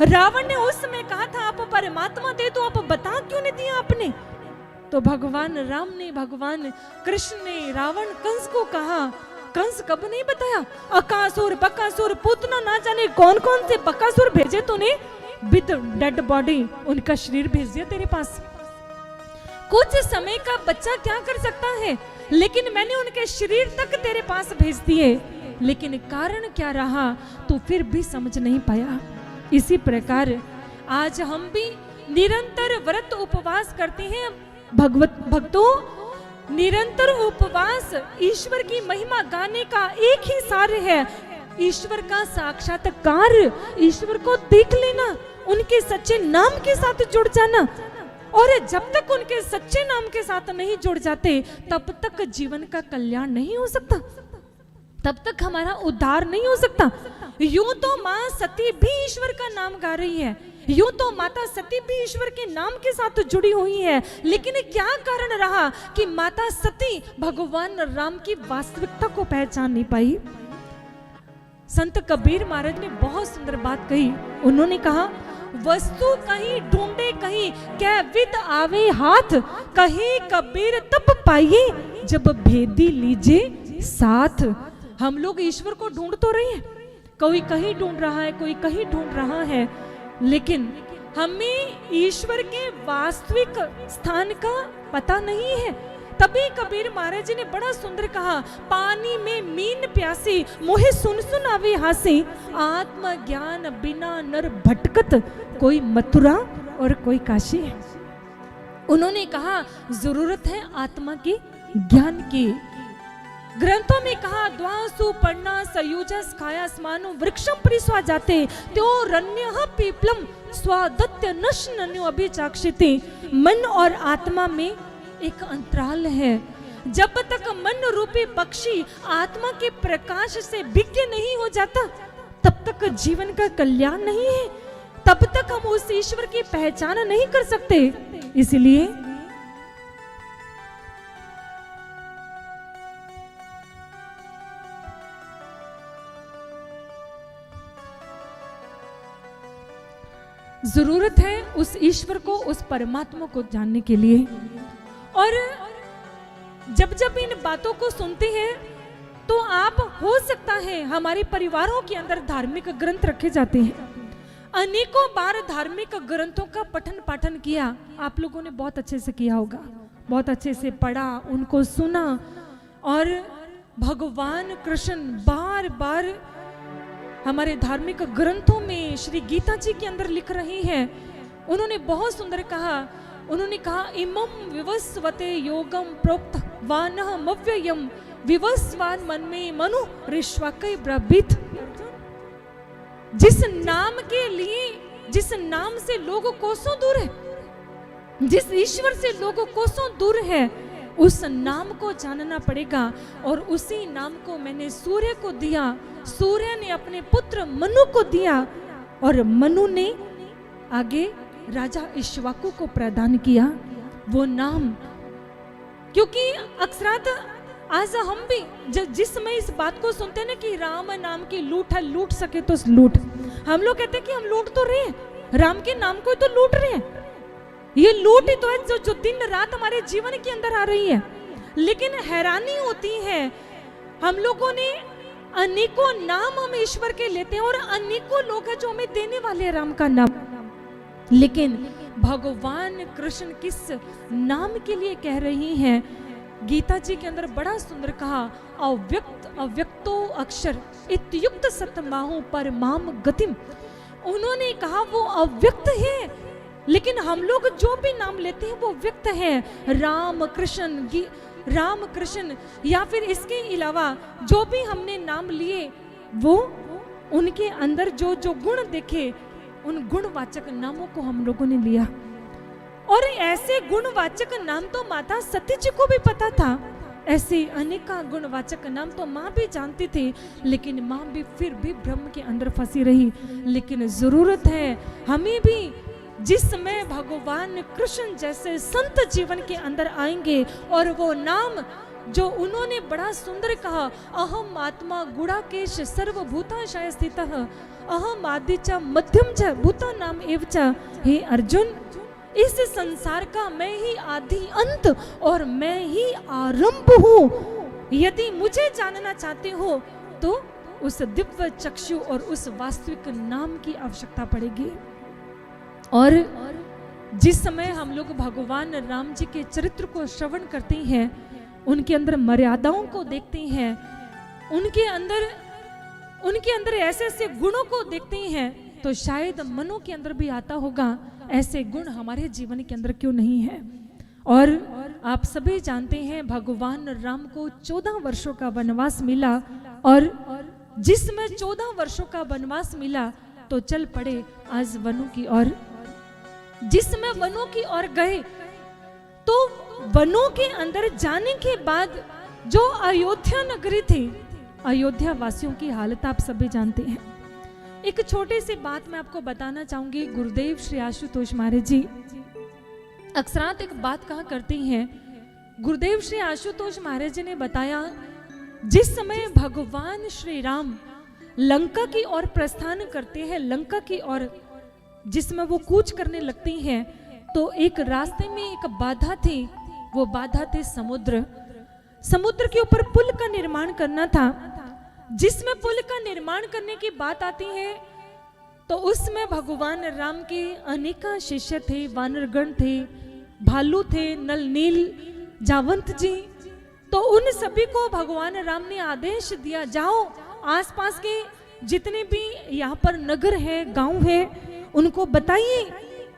Speaker 1: रावण ने उस समय कहा था आप परमात्मा थे तो आप बता क्यों नहीं दिया आपने। तो भगवान राम ने, भगवान कृष्ण ने रावण कंस को कहा, कंस कब नहीं बताया, अकासुर बकासुर पूतना ना जाने कौन कौन से बकासुर भेजे तूने, विद डेड बॉडी उनका शरीर भेज दिया तेरे पास। कुछ समय का बच्चा क्या कर सकता है, लेकिन मैंने उनके शरीर तक तेरे पास भेज दिए, लेकिन कारण क्या रहा तो फिर भी समझ नहीं पाया। इसी प्रकार आज हम भी निरंतर व्रत उपवास करते हैं। भक्तों, निरंतर उपवास ईश्वर की महिमा गाने का एक ही सार है, ईश्वर का साक्षात्कार, ईश्वर को देख लेना, उनके सच्चे नाम के साथ जुड़ जाना। और जब तक उनके सच्चे नाम के साथ नहीं जुड़ जाते तब तक जीवन का कल्याण नहीं हो सकता, तब तक हमारा उद्धार नहीं हो सकता। यूं तो माँ सती भी ईश्वर का नाम गा रही है, यूं तो माता सती भी ईश्वर के नाम के साथ जुड़ी हुई है, लेकिन क्या कारण रहा कि माता सती भगवान राम की वास्तविकता को पहचान नहीं पाई। संत कबीर महाराज ने बहुत सुंदर बात कही। उन्होंने कहा, वस्तु कहीं ढूंढे कहीं क्या विद आवे हाथ, कहीं कबीर तब पाइए जब भेदी लीजिए साथ। हम लोग ईश्वर को ढूंढ तो रहे हैं, कोई कहीं ढूंढ रहा है, कोई कहीं ढूंढ रहा है, लेकिन हमें ईश्वर के वास्तविक स्थान का पता नहीं है। तभी कबीर महाराज जी ने बड़ा सुंदर कहा, पानी में मीन प्यासी मोहे सुन सुन आवे हासी, आत्मज्ञान बिना नर भटकत, कोई मथुरा और कोई काशी। उन्होंने कहा जरूरत है आत्मा के ज्ञान की। ग्रंथों में कहा, द्वासु पर्णा सयुजस खायास्मानु वृक्षम परिस्वा जाते त्यो रण्यः पीपलम स्वादत्य नश्नन्यो अभिचाक्षिते। मन और आत्मा में एक अंतराल है। जब तक मन रूपी पक्षी आत्मा के प्रकाश से विज्ञ नहीं हो जाता, तब तक जीवन का कल्याण नहीं है, तब तक हम उस ईश्वर की पहचान नहीं कर सकते। इसलिए जरूरत है उस ईश्वर को, उस परमात्मा को जानने के लिए। और जब जब इन बातों को सुनते हैं तो आप, हो सकता है हमारे परिवारों के अंदर धार्मिक ग्रंथ रखे जाते हैं, अनेकों बार धार्मिक ग्रंथों का पठन पाठन किया, आप लोगों ने बहुत अच्छे से किया होगा, बहुत अच्छे से पढ़ा, उनको सुना, और भगवान कृष्ण बार बार हमारे धार्मिक ग्रंथों में श्री गीता जी के अंदर लिख रही है। उन्होंने बहुत सुंदर कहा, उन्होंने कहा इमं विवस्वते योगम प्रोक्त वानः मव्ययम विवस्वान मन में मनु ऋष्वाकय ब्रवीत। जिस नाम के लिए, जिस नाम से लोग कोसों दूर है, जिस ईश्वर से लोग कोसों दूर है, उस नाम को जानना पड़ेगा। और उसी नाम को मैंने सूर्य को दिया, सूर्य ने अपने पुत्र मनु को दिया, और मनु ने आगे राजा इक्ष्वाकु को प्रदान किया वो नाम। क्योंकि अक्सरात आज हम भी जिस समय इस बात को सुनते हैं ना कि राम नाम की लूट है, लूट सके तो लूट, हम लोग कहते हैं कि हम लूट तो रहे हैं, राम के नाम को तो लूट रहे हैं। ये लूट ही तो है जो दिन रात हमारे जीवन के अंदर आ रही है। लेकिन हैरानी होती है, हम लोगों ने अनेकों नाम हम ईश्वर के लेते हैं, और अनेकों लोग हैं जो हमें देने वाले हैं राम का नाम, लेकिन भगवान कृष्ण किस नाम के लिए कह रही हैं? गीता जी के अंदर बड़ा सुंदर कहा, अव्यक्त अव्यक्तो अक्षर इत्युक्त सतमाहु परमाम गतिम। उन्होंने कहा वो अव्यक्त है, लेकिन हम लोग जो भी नाम लेते हैं वो व्यक्त है। राम कृष्ण या फिर इसके अलावा जो भी हमने नाम लिए, वो उनके अंदर जो जो गुण देखे, उन गुणवाचक नामों को हम लोगों ने लिया। और ऐसे गुणवाचक नाम तो माता सती जी को भी पता था, ऐसे अनेक गुणवाचक नाम तो माँ भी जानती थी, लेकिन माँ भी फिर भी भ्रम के अंदर फंसी रही। लेकिन जरूरत है हमें भी, जिस समय भगवान कृष्ण जैसे संत जीवन के अंदर आएंगे, और वो नाम जो उन्होंने बड़ा सुंदर कहा, अहम आत्मा गुणाकेश सर्वभूताशय स्थितः अहम आदि च मध्यम च भूता नाम एव च। हे अर्जुन, इस संसार का मैं ही आदि अंत और मैं ही आरंभ हूँ। यदि मुझे जानना चाहते हो तो उस दिव्य चक्षु और उस वास्तविक नाम की आवश्यकता पड़ेगी। और जिस समय हम लोग भगवान राम जी के चरित्र को श्रवण करते हैं, उनके अंदर मर्यादाओं को देखते हैं, उनके अंदर ऐसे ऐसे गुणों को देखते हैं, तो शायद मनों के अंदर भी आता होगा ऐसे गुण हमारे जीवन के अंदर क्यों नहीं है। और आप सभी जानते हैं भगवान राम को 14 वर्षों का वनवास मिला, और जिसमें 14 वर्षों का वनवास मिला तो चल पड़े आज वनों की ओर। जिसमें वनों की ओर गए तो वनों के अंदर जाने के बाद जो अयोध्या नगरी थी, अयोध्या वासियों की हालत आप सभी जानते हैं। एक छोटी सी बात मैं आपको बताना चाहूंगी। गुरुदेव श्री आशुतोष महाराज जी अक्सरात एक बात कहा करते हैं। गुरुदेव श्री आशुतोष महाराज जी ने बताया, जिस समय भगवान श्री राम लंका की ओर प्रस्थान करते हैं, लंका की ओर जिसमें वो कूच करने लगते हैं, तो एक रास्ते में एक बाधा थी, वो बाधा थी समुद्र। समुद्र के ऊपर पुल का निर्माण करना था। जिसमें पुल का निर्माण करने की बात आती है तो उसमें भगवान राम के अनेक शिष्य थे, वानरगण थे, भालू थे, नल नील जावंत जी। तो उन सभी को भगवान राम ने आदेश दिया, जाओ आसपास के जितने भी यहाँ पर नगर है, गांव है, उनको बताइए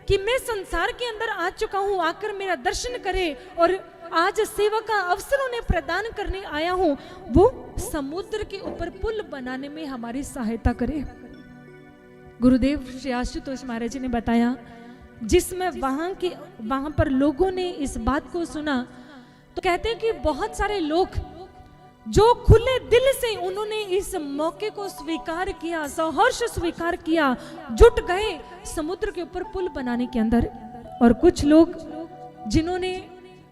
Speaker 1: कि मैं संसार के अंदर आ चुका हूँ, आकर मेरा दर्शन करे, और आज सेवा का अवसर उन्हें प्रदान करने आया हूँ, वो समुद्र के ऊपर पुल बनाने में हमारी सहायता करे। गुरुदेव श्री आशुतोष महाराज जी ने बताया, जिसमें वहां पर लोगों ने इस बात को सुना तो कहते हैं कि बहुत सारे लोग जो खुले दिल से उन्होंने इस मौके को स्वीकार किया, सहर्ष स्वीकार किया, जुट गए समुद्र के ऊपर पुल बनाने के अंदर। और कुछ लोग जिन्होंने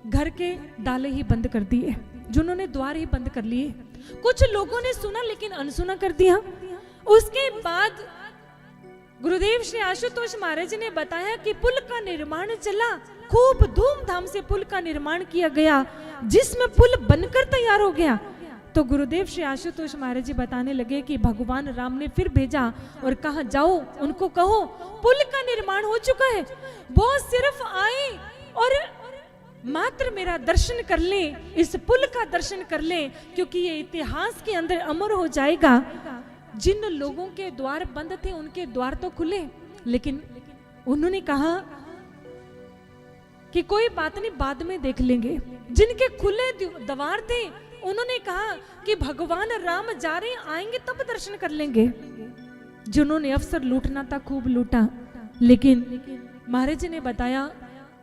Speaker 1: घर के ताले ही बंद कर दिए, जिन्होंने द्वार ही बंद कर लिए। कुछ लोगों ने सुना लेकिन अनसुना कर दिया। उसके बाद गुरुदेव श्री आशुतोष महाराज ने बताया कि पुल का निर्माण चला, खूब धूमधाम से पुल का निर्माण किया गया, जिसमें पुल बनकर तैयार हो गया। तो गुरुदेव श्री आशुतोष महाराज जी बताने लगे कि भगवान राम ने फिर भेजा और कहा, जाओ उनको कहो पुल का निर्माण हो चुका है, वो सिर्फ आए और मात्र मेरा दर्शन कर ले, इस पुल का दर्शन कर ले, क्योंकि ये इतिहास के अंदर अमर हो जाएगा। जिन लोगों के द्वार बंद थे उनके द्वार तो खुले, लेकिन उन्होंने कहा कि कोई बात नहीं, बाद में देख लेंगे। जिनके खुले द्वार थे उन्होंने कहा कि भगवान राम जा रहे, आएंगे तब दर्शन कर लेंगे। जिन्होंने अवसर लूटना था खूब लूटा, लेकिन महाराज जी ने बताया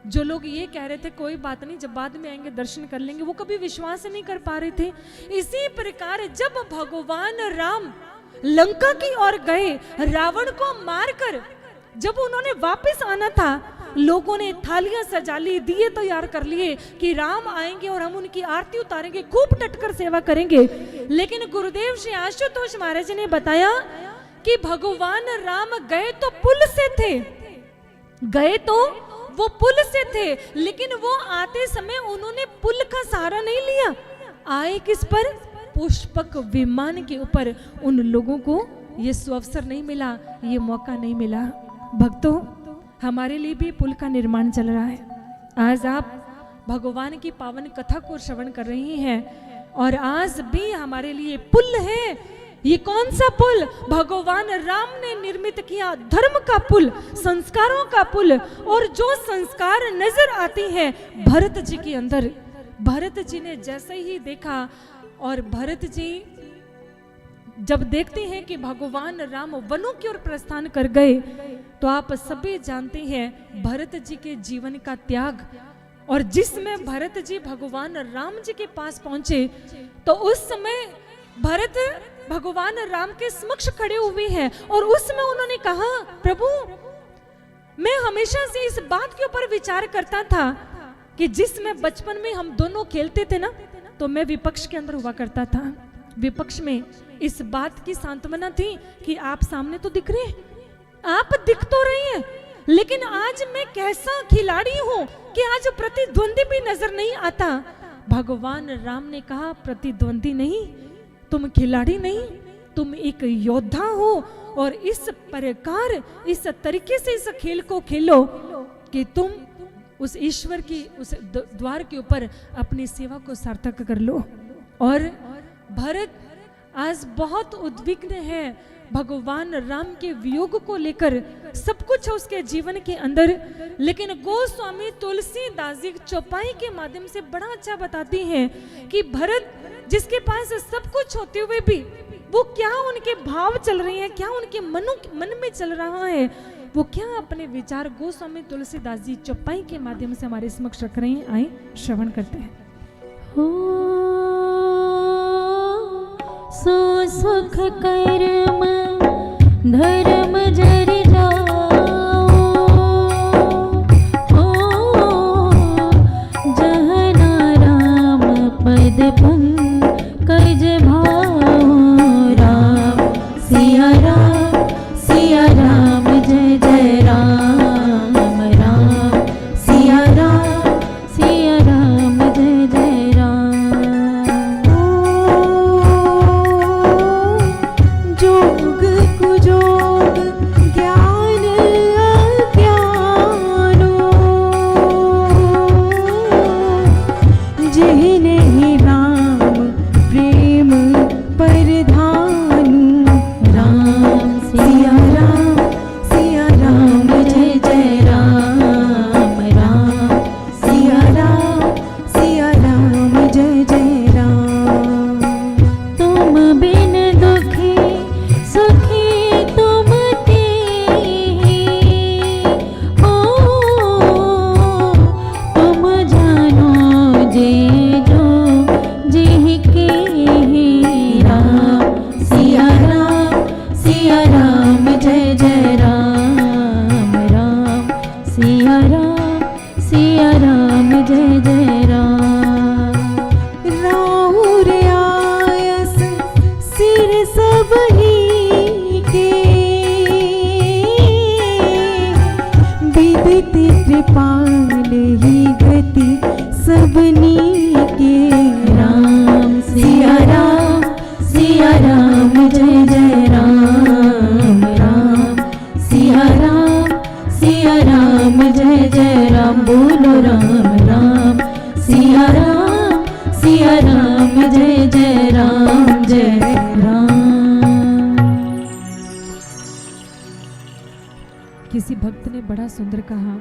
Speaker 1: जो लोग ये कह रहे थे कोई बात नहीं, जब बाद में आएंगे दर्शन कर लेंगे, वो कभी विश्वास नहीं कर पा रहे थे। इसी प्रकार जब भगवान राम लंका की ओर गए, रावण को मारकर जब उन्होंने वापस आना था, लोगों ने थालियां सजा ली, दिए तैयार कर लिए कि राम आएंगे और हम उनकी आरती उतारेंगे, खूब डटकर सेवा करेंगे। लेकिन गुरुदेव श्री आशुतोष महाराज ने बताया कि भगवान राम गए तो पुल से थे, गए तो वो पुल से थे, लेकिन वो आते समय उन्होंने पुल का सहारा नहीं लिया। आए किस पर? पुष्पक विमान के ऊपर। उन लोगों को ये सुअवसर नहीं मिला, ये मौका नहीं मिला। भक्तों, हमारे लिए भी पुल का निर्माण चल रहा है। आज आप भगवान की पावन कथा को श्रवण कर रही हैं और आज भी हमारे लिए पुल है। ये कौन सा पुल? भगवान राम ने निर्मित किया, धर्म का पुल, संस्कारों का पुल। और जो संस्कार नजर आती है भरत जी के अंदर, भरत जी ने जैसे ही देखा, और भरत जी जब देखते हैं कि भगवान राम वनों की ओर प्रस्थान कर गए, तो आप सभी जानते हैं भरत जी के जीवन का त्याग। और जिसमें भरत जी भगवान राम जी के पास पहुंचे, तो उस समय भरत भगवान राम के समक्ष खड़े हुए हैं और उसमें उन्होंने कहा, प्रभु मैं हमेशा से इस बात के ऊपर विचार करता था कि जिसमें बचपन में हम दोनों खेलते थे ना, तो मैं विपक्ष के अंदर हुआ करता था। विपक्ष में इस बात की सांत्वना थी कि आप सामने तो दिख रहे हैं, आप दिख तो रही हैं, लेकिन आज मैं कैसा खिलाड़ी हूं कि आज प्रतिद्वंदी भी नजर नहीं आता। भगवान राम ने कहा, प्रतिद्वंदी नहीं, तुम खिलाड़ी नहीं, तुम एक योद्धा हो। और इस प्रकार इस तरीके से इस खेल को खेलो कि तुम उस ईश्वर की उस द्वार के ऊपर अपनी सेवा को सार्थक कर लो। और भरत आज बहुत उद्विग्न है भगवान राम के वियोग को लेकर, सब कुछ है उसके जीवन के अंदर। लेकिन गोस्वामी तुलसीदास जी चौपाई के माध्यम से बड़ा अच्छा बताती हैं कि भरत जिसके पास सब कुछ होते हुए भी वो क्या उनके भाव चल रहे हैं, क्या उनके मन में चल रहा है, वो क्या अपने विचार गोस्वामी तुलसीदास जी चौपाई के माध्यम से हमारे समक्ष रख रहे हैं। आए श्रवण करते हैं।
Speaker 2: सो सुख कर्म धर्म जर जाओ, जहना राम पद पंकज भाओ। राम सिया राम जय जय राम, राम सिया राम जय जय राम।
Speaker 3: जोग कुजोग देते कृपाल ही गति सबनी के। राम सिया राम जय जय राम। राम सिया राम जय जय राम। बोलो राम राम सिया राम जय जय राम जय राम।
Speaker 1: किसी भक्त ने बड़ा सुंदर कहा,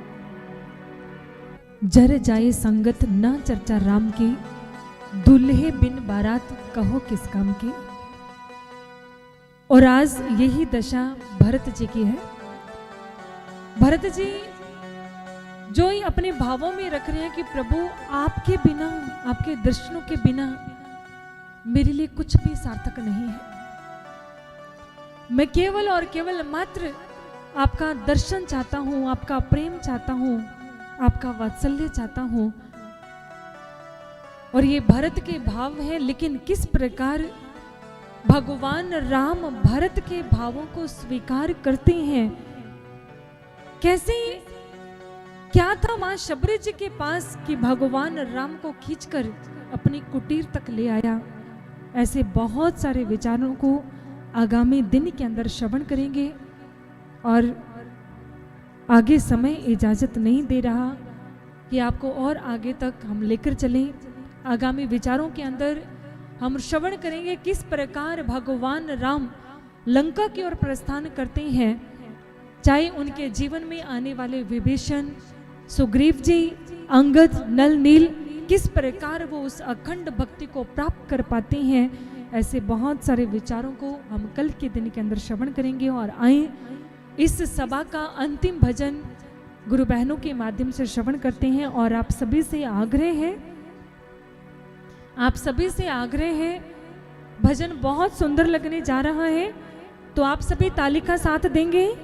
Speaker 1: जर जाए संगत ना चर्चा राम की, दुल्हे बिन बारात कहो किस काम की। और आज यही दशा भरत जी की है। भरत जी जो ही अपने भावों में रख रहे हैं कि प्रभु आपके बिना, आपके दर्शनों के बिना मेरे लिए कुछ भी सार्थक नहीं है। मैं केवल और केवल मात्र आपका दर्शन चाहता हूं, आपका प्रेम चाहता हूं, आपका वात्सल्य चाहता हूं। और ये भरत के भाव हैं। लेकिन किस प्रकार भगवान राम भरत के भावों को स्वीकार करते हैं, कैसे, क्या था मां शबरी जी के पास कि भगवान राम को खींचकर अपनी कुटीर तक ले आया। ऐसे बहुत सारे विचारों को आगामी दिन के अंदर श्रवण करेंगे। और आगे समय इजाजत नहीं दे रहा कि आपको और आगे तक हम लेकर चलें। आगामी विचारों के अंदर हम श्रवण करेंगे किस प्रकार भगवान राम लंका की ओर प्रस्थान करते हैं। चाहे उनके जीवन में आने वाले विभीषण, सुग्रीव जी, अंगद, नल, नील, किस प्रकार वो उस अखंड भक्ति को प्राप्त कर पाते हैं। ऐसे बहुत सारे विचारों को हम कल के दिन के अंदर श्रवण करेंगे। और आए इस सभा का अंतिम भजन गुरु बहनों के माध्यम से श्रवण करते हैं। और आप सभी से आग्रह है, भजन बहुत सुंदर लगने जा रहा है। तो आप सभी ताली का साथ देंगे?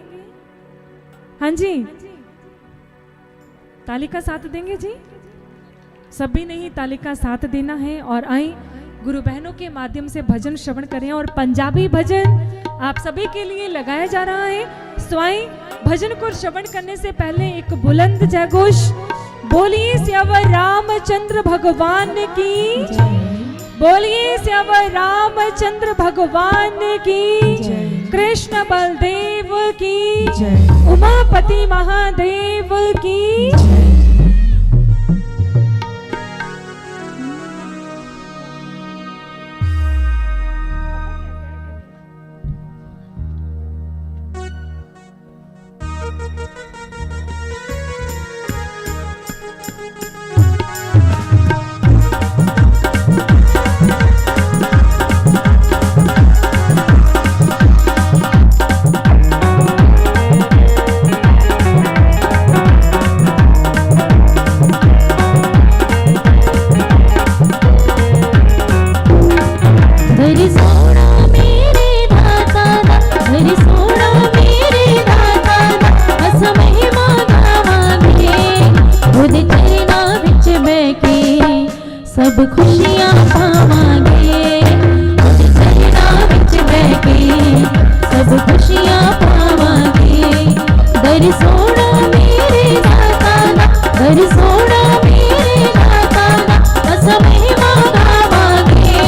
Speaker 1: हाँ जी, ताली का साथ देंगे जी? सभी ने ही ताली का साथ देना है। और आए गुरु बहनों के माध्यम से भजन श्रवण करें। और पंजाबी भजन आप सभी के लिए लगाया जा रहा है। स्वाई भजन को श्रवण करने से पहले एक बुलंद जयघोष बोलिए स्यावर रामचंद्र भगवान की, बोलिए स्यावर रामचंद्र भगवान की, कृष्ण बलदेव की, उमापति महादेव की।
Speaker 2: सब खुशियां पावांगे, चरणा विच बैठे सब खुशियां पावांगे। दर सोना मेरे दाता दा, दर सोना मेरे दाता दा, अस महिमा गावांगे।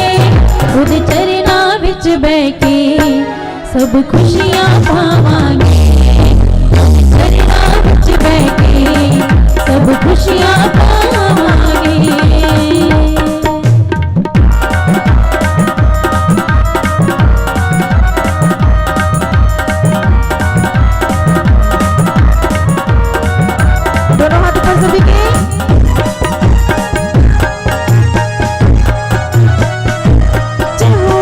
Speaker 2: उद चरणा विच बैठे सब खुशियां पावांगे, चरणा विच बैठे सब खुशियां पावांगे।
Speaker 3: दोनों हाथ ऊपर सभी के। जय हो।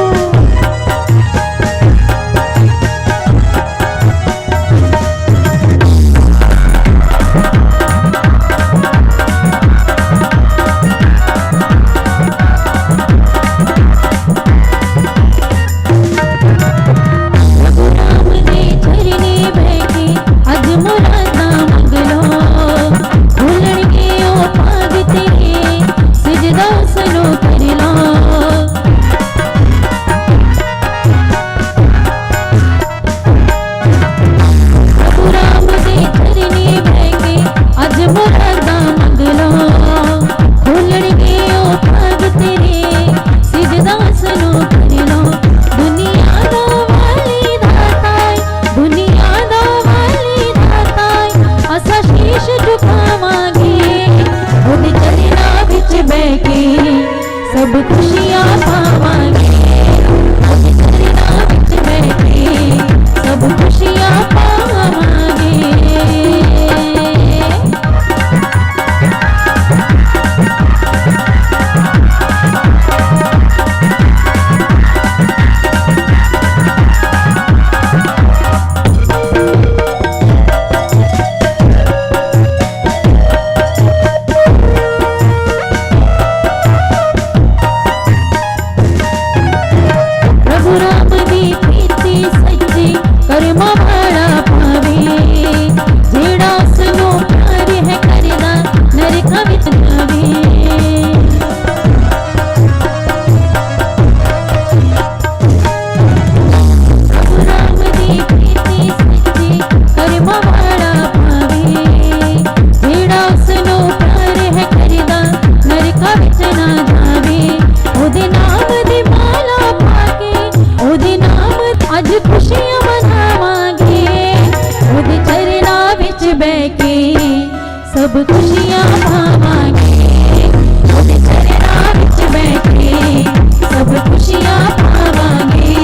Speaker 2: सब खुशियाँ पावांगे, चरना विच बैठे सब खुशियाँ पावांगे। प्रभु राम दी प्रीति सच्ची कर्मा वाला पावे, जेड़ा उसनो प्यार है करदा नरक विच जावे। प्रभु राम दी प्रीति सच्ची कर्मा वाला पावे, जेड़ा उसनो प्यार है करदा नरक विच ना जावे। ओदे नाम दी माला पाके ओदे नाम अज खुशियां मनावांगे, ओदे चरना विच बैठ के सब खुशियां पावांगे, ओदे चरना विच बैठ के सब खुशियां पावांगे।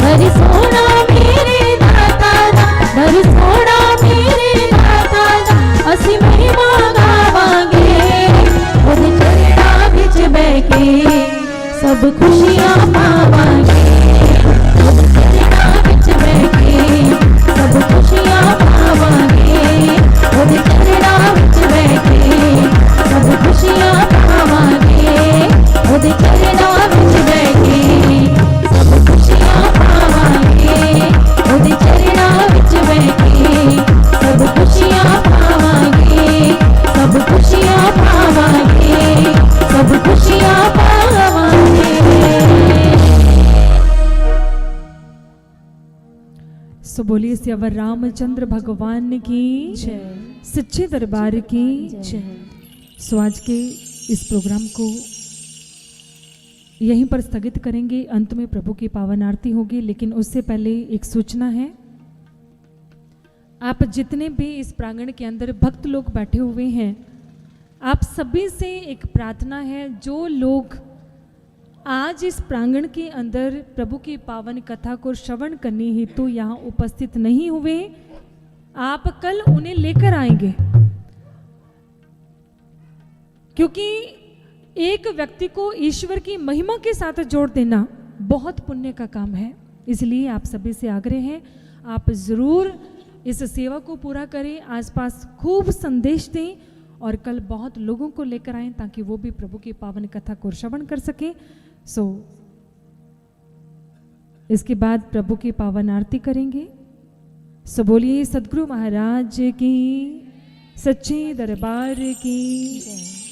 Speaker 2: दर सोना मेरे दाता दा, दर सोना मेरे दाता दा असीं महिमा गावांगे, ओदे चरना विच बैठ के सब खुशियाँ पावांगे, चरना विच बैठे सब खुशियाँ पावांगे, ओदे चरना विच बैठे सब खुशियाँ पावांगे, ओदे चरना विच बैठे सब खुशियाँ पावांगे, ओदे चरना विच बैठे सब खुशियाँ पावांगे, सब खुशियाँ पावांगे, सब खुशियाँ पावांगे।
Speaker 1: सो बोलिए सियावर रामचंद्र भगवान की
Speaker 3: जय।
Speaker 1: सच्चे दरबार की
Speaker 3: जय।
Speaker 1: सो आज के इस प्रोग्राम को यहीं पर स्थगित करेंगे। अंत में प्रभु की पावन आरती होगी, लेकिन उससे पहले एक सूचना है। आप जितने भी इस प्रांगण के अंदर भक्त लोग बैठे हुए हैं, आप सभी से एक प्रार्थना है, जो लोग आज इस प्रांगण के अंदर प्रभु की पावन कथा को श्रवण करने हेतु यहाँ उपस्थित नहीं हुए, आप कल उन्हें लेकर आएंगे, क्योंकि एक व्यक्ति को ईश्वर की महिमा के साथ जोड़ देना बहुत पुण्य का काम है। इसलिए आप सभी से आग्रह है, आप ज़रूर इस सेवा को पूरा करें, आसपास खूब संदेश दें और कल बहुत लोगों को लेकर आएं, ताकि वो भी प्रभु की पावन कथा को श्रवण कर सके। सो इसके बाद प्रभु की पावन आरती करेंगे। सो बोलिए सदगुरु महाराज की, सच्चे दरबार की।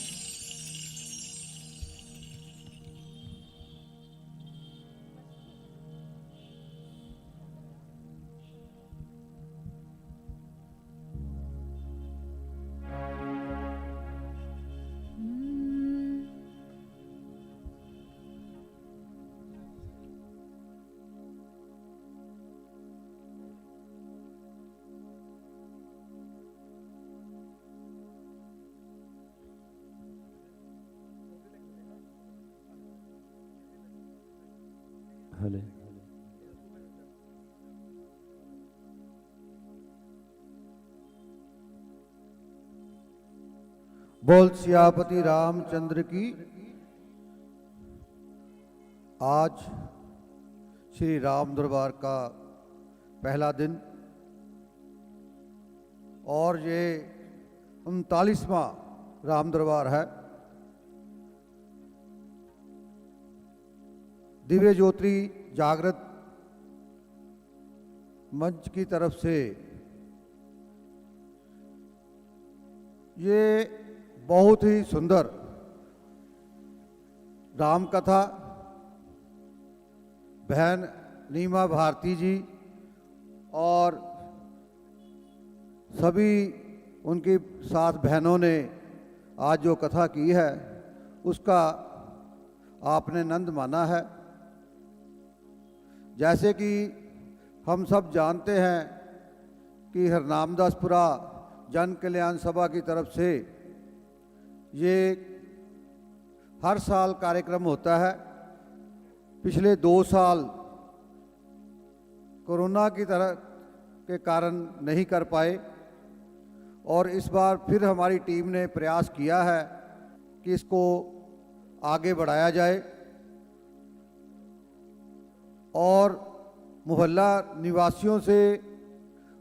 Speaker 4: हले बोल सियापति रामचंद्र की। आज श्री राम दरबार का पहला दिन और ये 39वां राम दरबार है। दिव्य ज्योति जागृत मंच की तरफ से ये बहुत ही सुंदर राम कथा बहन नीमा भारती जी और सभी उनकी साथ बहनों ने आज जो कथा की है उसका आपने नंद माना है। जैसे कि हम सब जानते हैं कि हरनामदासपुरा जन कल्याण सभा की तरफ से ये हर साल कार्यक्रम होता है। पिछले 2 साल कोरोना की तरह के कारण नहीं कर पाए और इस बार फिर हमारी टीम ने प्रयास किया है कि इसको आगे बढ़ाया जाए और मोहल्ला निवासियों से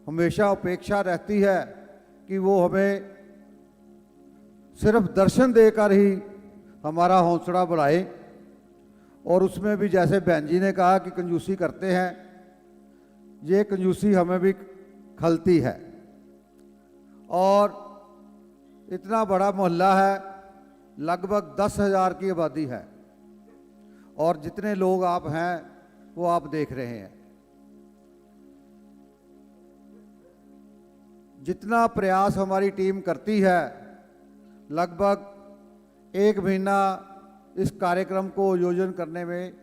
Speaker 4: हमेशा अपेक्षा रहती है कि वो हमें सिर्फ दर्शन देकर ही हमारा हौसला बढ़ाए और उसमें भी जैसे बहन जी ने कहा कि कंजूसी करते हैं, ये कंजूसी हमें भी खलती है। और इतना बड़ा मोहल्ला है, लगभग 10,000 की आबादी है और जितने लोग आप हैं वो आप देख रहे हैं। जितना प्रयास हमारी टीम करती है, लगभग 1 महीना इस कार्यक्रम को आयोजन करने में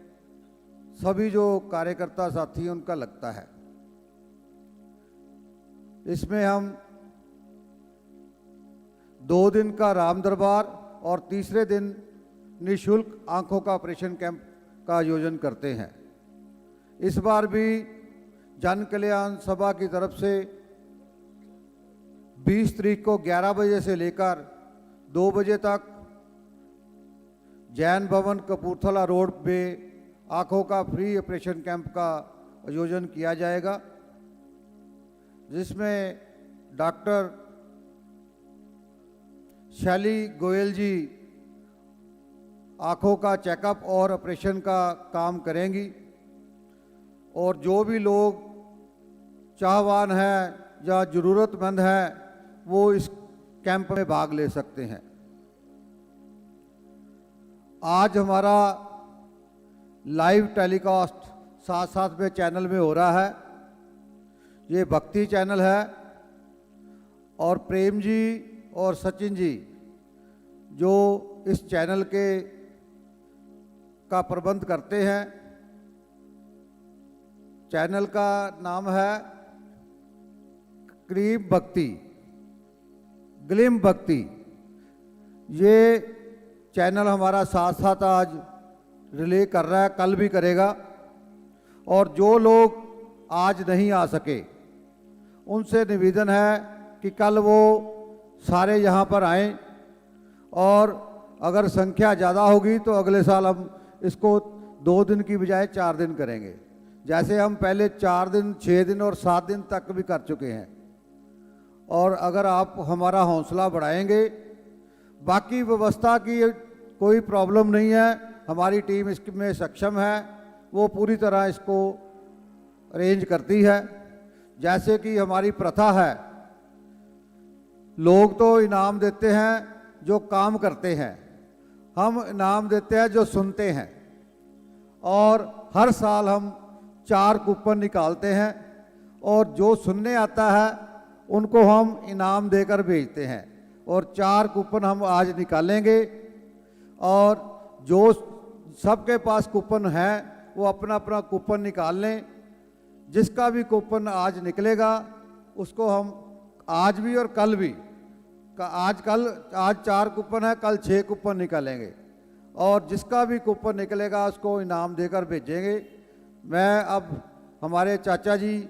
Speaker 4: सभी जो कार्यकर्ता साथी हैं उनका लगता है। इसमें हम 2 दिन का राम दरबार और तीसरे दिन निःशुल्क आंखों का ऑपरेशन कैंप का आयोजन करते हैं। इस बार भी जन कल्याण सभा की तरफ से 20 तारीख को 11 बजे से लेकर 2 बजे तक जैन भवन कपूरथला रोड पे आंखों का फ्री ऑपरेशन कैंप का आयोजन किया जाएगा, जिसमें डॉक्टर शैली गोयल जी आंखों का चेकअप और ऑपरेशन का काम करेंगी और जो भी लोग चाहवान हैं या ज़रूरतमंद हैं वो इस कैंप में भाग ले सकते हैं। आज हमारा लाइव टेलीकास्ट साथ साथ में चैनल में हो रहा है। ये भक्ति चैनल है और प्रेम जी और सचिन जी जो इस चैनल का प्रबंध करते हैं। चैनल का नाम है ग्लिम भक्ति। ये चैनल हमारा साथ साथ आज रिले कर रहा है, कल भी करेगा और जो लोग आज नहीं आ सके उनसे निवेदन है कि कल वो सारे यहाँ पर आएं और अगर संख्या ज़्यादा होगी तो अगले साल हम इसको 2 दिन की बजाय 4 दिन करेंगे। जैसे हम पहले 4 दिन, 6 दिन और 7 दिन तक भी कर चुके हैं। और अगर आप हमारा हौसला बढ़ाएंगे, बाकी व्यवस्था की कोई प्रॉब्लम नहीं है, हमारी टीम इसमें सक्षम है, वो पूरी तरह इसको अरेंज करती है। जैसे कि हमारी प्रथा है, लोग तो इनाम देते हैं जो काम करते हैं, हम इनाम देते हैं जो सुनते हैं। और हर साल हम 4 कूपन निकालते हैं और जो सुनने आता है उनको हम इनाम देकर भेजते हैं और 4 कूपन हम आज निकालेंगे और जो सबके पास कूपन है वो अपना अपना कूपन निकाल लें। जिसका भी कूपन आज निकलेगा उसको हम आज भी और कल भी आज 4 कूपन है, कल 6 कूपन निकालेंगे और जिसका भी कूपन निकलेगा उसको इनाम देकर भेजेंगे। मैं अब हमारे चाचा जी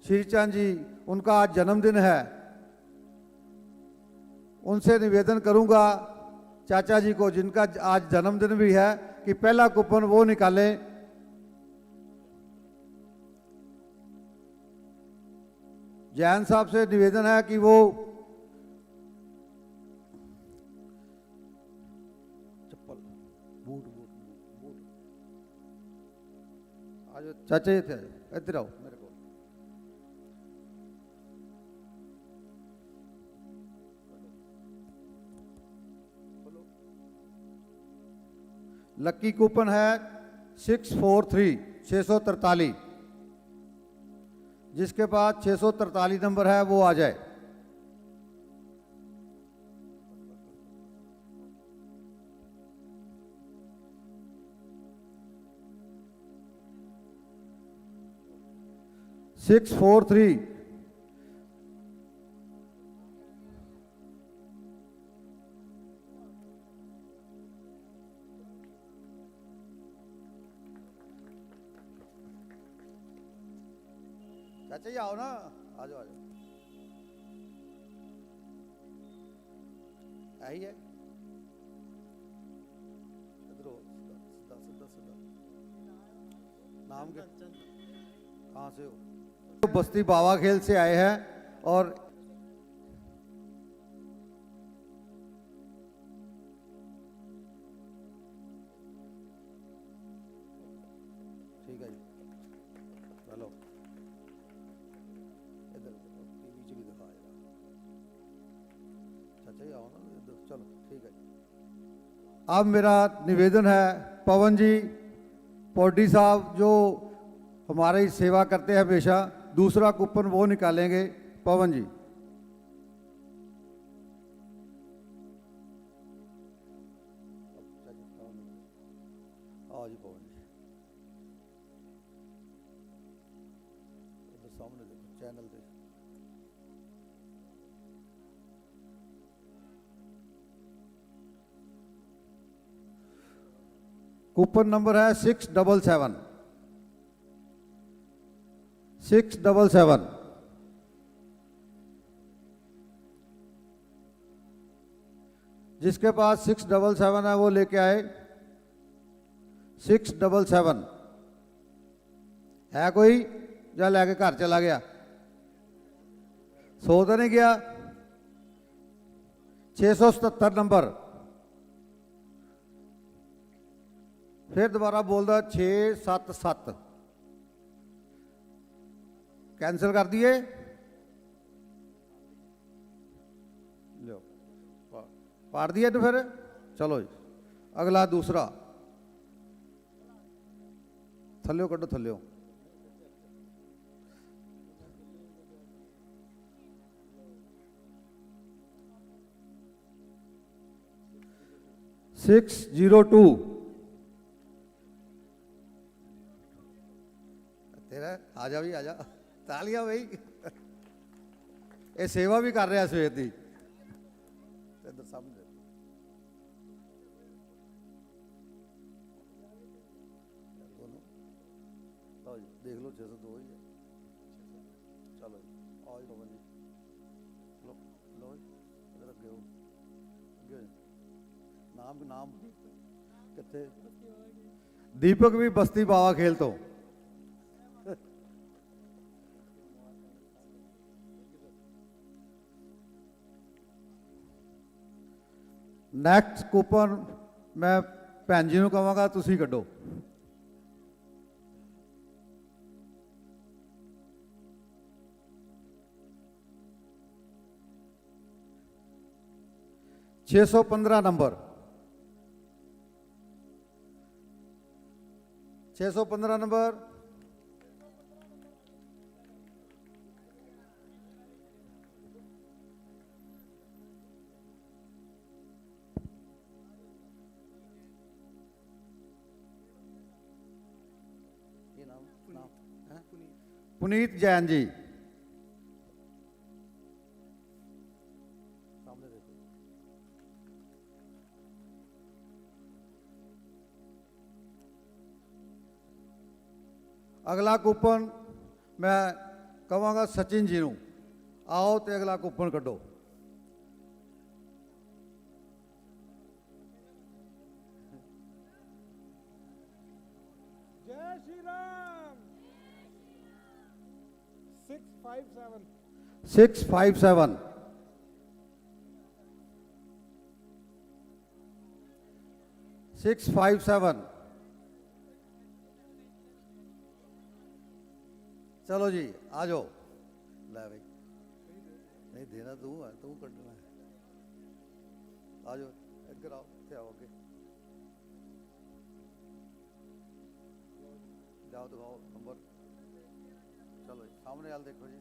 Speaker 4: श्रीचंद जी, उनका आज जन्मदिन है, उनसे निवेदन करूंगा चाचा जी को जिनका आज जन्मदिन भी है कि पहला कूपन वो निकालें। जैन साहब से निवेदन है कि वो चप्पल बूट आज चाचा जी थे, इधर आओ मेरे को। लकी कूपन है 643 जिसके पास 643 नंबर है वो आ जाए। सिक्स 4-3 643 चाचा जी आओ ना, आ जाओ आ जाओ, यही है, इधर हो, सीधा सीधा सीधा। नाम के कहाँ से हो? बस्ती बावा खेल से आए हैं और ठीक है जी, चलो इधर टीवी च भी दिखाएगा, चाचा जी आओ ना इधर, चलो ठीक है जी। अब मेरा निवेदन है पवन जी पौडी साहब जो हमारी सेवा करते हैं हमेशा, दूसरा कूपन वो निकालेंगे, पवन जी। आओ जी पवन जी, इधर सामने देखो चैनल पे। कूपन नंबर है 677 677। जिसके पास 677 है वो लेके आए, 677 है कोई, या लेके घर चला गया? सो तो नहीं गया? 677 नंबर, फिर दोबारा बोल दो 677, कैंसिल कर दिए। लो पार दिए तो फिर चलो जी, अगला दूसरा थल्लो कटो, थल्लो 602 तेरा, आ जा भी आ जा, तालियां भाई, ये सेवा भी कर रहा सवेर की। इधर सामने दोनों लो जी, देख लो 602 ही है, चलो जी आओ जी पवन जी, लो लो जी इधर अगे हो, अगे हो। नाम नाम कितने? दीपक भी बस्ती बावा खेल तो। नैक्सट कूपन मैं भैन जी को कहांगा तुसी कड्डो। छः 615 नंबर, 615 नंबर, पुनीत जैन जी, सामने देखो। अगला कूपन मैं कहांगा सचिन जी नूं, आओ तो अगला कूपन कड्डो।
Speaker 5: जय श्री राम। 657
Speaker 4: 657 657। चलो जी आ जाओ, ले भाई नहीं देना तू है, तू कटना है, आ जाओ इधर आओ, क्या हो गए जाओ दिखाओ नंबर, चलो जी सामने वाल देखो जी।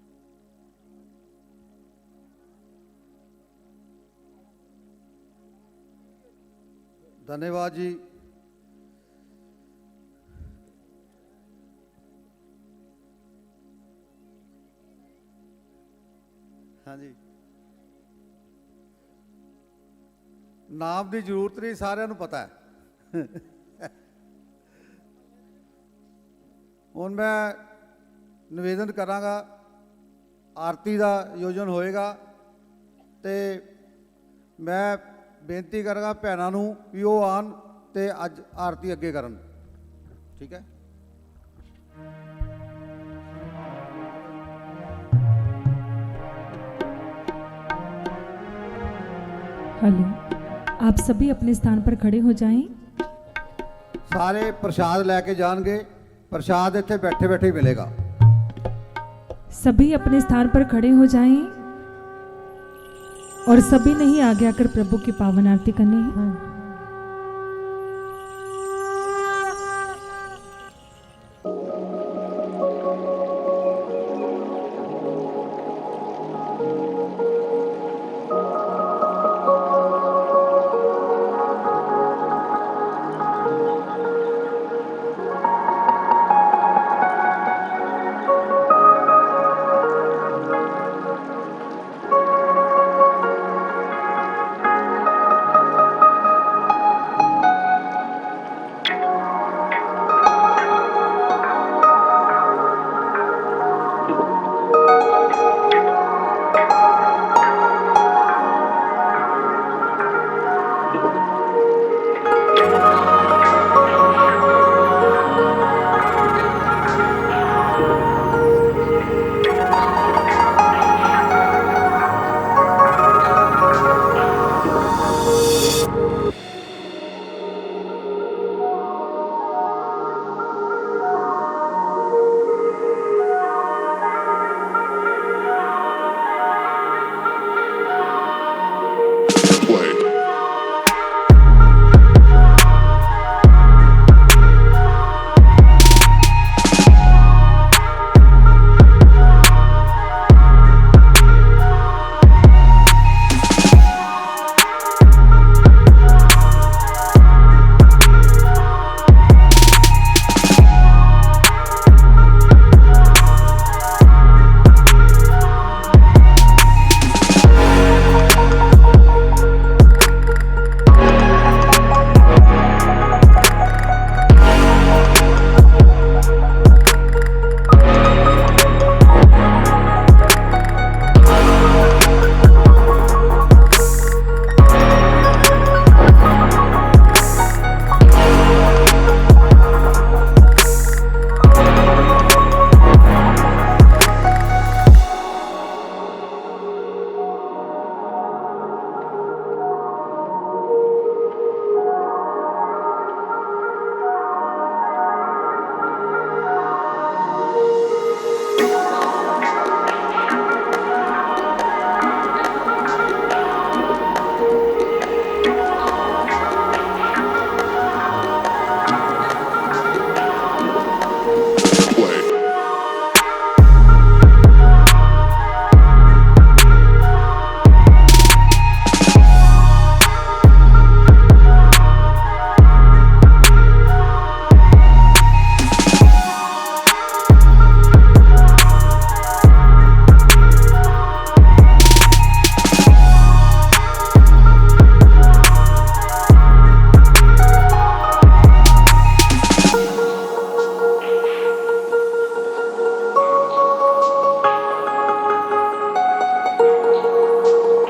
Speaker 4: धन्यवाद जी। हाँ जी, नाम की जरूरत नहीं, सारिਆਂ ਨੂੰ पता है। ਹੁਣ मैं निवेदन करांगा ਆਰਤੀ ਦਾ ਆਯੋਜਨ ਹੋਏਗਾ ਤੇ ਮੈਂ ਬੇਨਤੀ ਕਰਾਂਗਾ ਭੈਣਾਂ ਨੂੰ ਵੀ ਉਹ ਆਉਣ ਤੇ ਅੱਜ ਆਰਤੀ ਅੱਗੇ ਕਰਨ। ਠੀਕ ਹੈ।
Speaker 1: हेलो, आप सभी अपने स्थान पर खड़े हो जाएं।
Speaker 4: ਸਾਰੇ ਪ੍ਰਸ਼ਾਦ ਲੈ ਕੇ ਜਾਣਗੇ। ਪ੍ਰਸ਼ਾਦ ਇੱਥੇ ਬੈਠੇ ਬੈਠੇ ਹੀ ਮਿਲੇਗਾ।
Speaker 1: सभी अपने स्थान पर खड़े हो जाएं और सभी ने ही आगे आकर प्रभु की पावन आरती करनी है।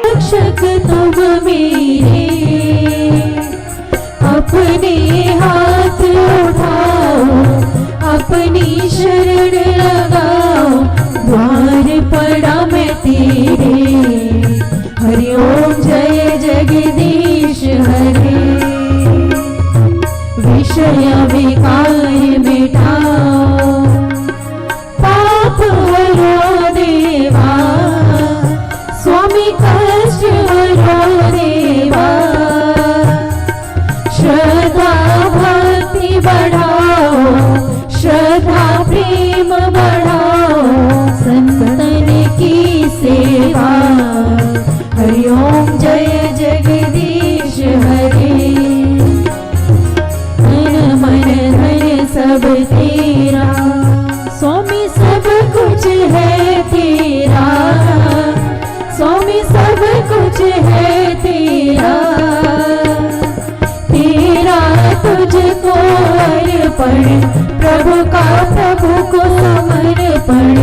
Speaker 2: रक्षक तुम मेरे, अपने हाथ उठाओ, अपनी शरण लगाओ, द्वार पड़ा मैं तेरे। हरि ओम जय जगदीश हरे, विषय विकार मिटाओ, पाप हरो देवा, स्वामी कष्ट हरो देवा। श्रद्धा भक्ति बढ़ाओ, श्रद्धा प्रेम बढ़ाओ, संतन की सेवा। हरि ओम जय जगदीश हरे, तन मन धन सब तेरा, स्वामी सब कुछ है तेरा, स्वामी सब कुछ है तेरा। तेरा तुझको अर्पण, प्रभु का प्रभु को समर्पण,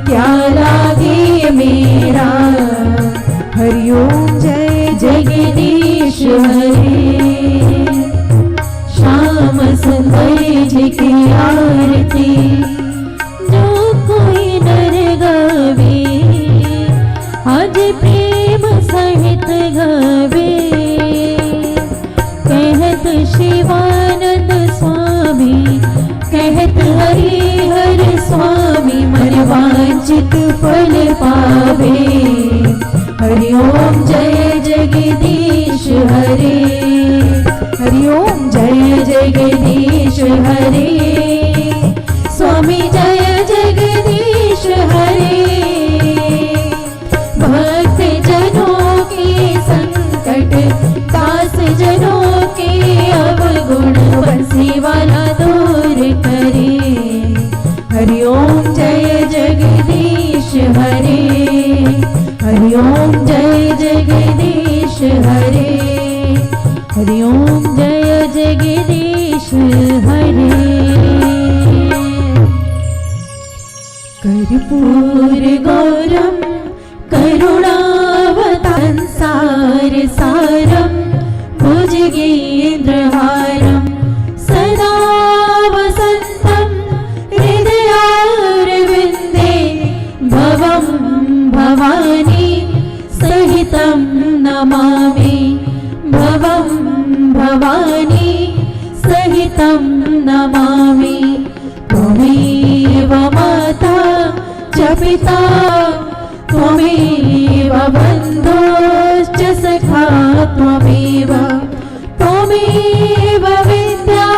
Speaker 2: क्या लागे
Speaker 3: हरिओम जय
Speaker 2: जगदीश हरे। श्याम सुंदर जी की आरती जो कोई नर गावे, आज प्रेम सहित गावे। कहत शिवानंद स्वामी, कहत हरिहर स्वामी, मन वांछित फल पावे। हरिओम जय जगदीश हरे।
Speaker 3: हरिओम
Speaker 2: जय जगदीश हरे। स्वामी जय जगदीश हरे। भक्त जनों के संकट, दास जनों के अवगुण, बंसी वाला दूर करे। हरिओम जय जगदीश हरे। हरिओम जय जगदीश हरे। हरिओम जय जगदीश हरे। कर्पूर गौरम करुणावतां सार सारम, भुजगेन्द्रहारम सदा वसन्तं हृदयारविन्दे। भवं भवानी सहितं नमामि, भवं भवानी सहितं नमामि। त्वमेव माता च पिता, त्वमेव बन्धुश्च सखा, त्वमेव त्वमेव विद्या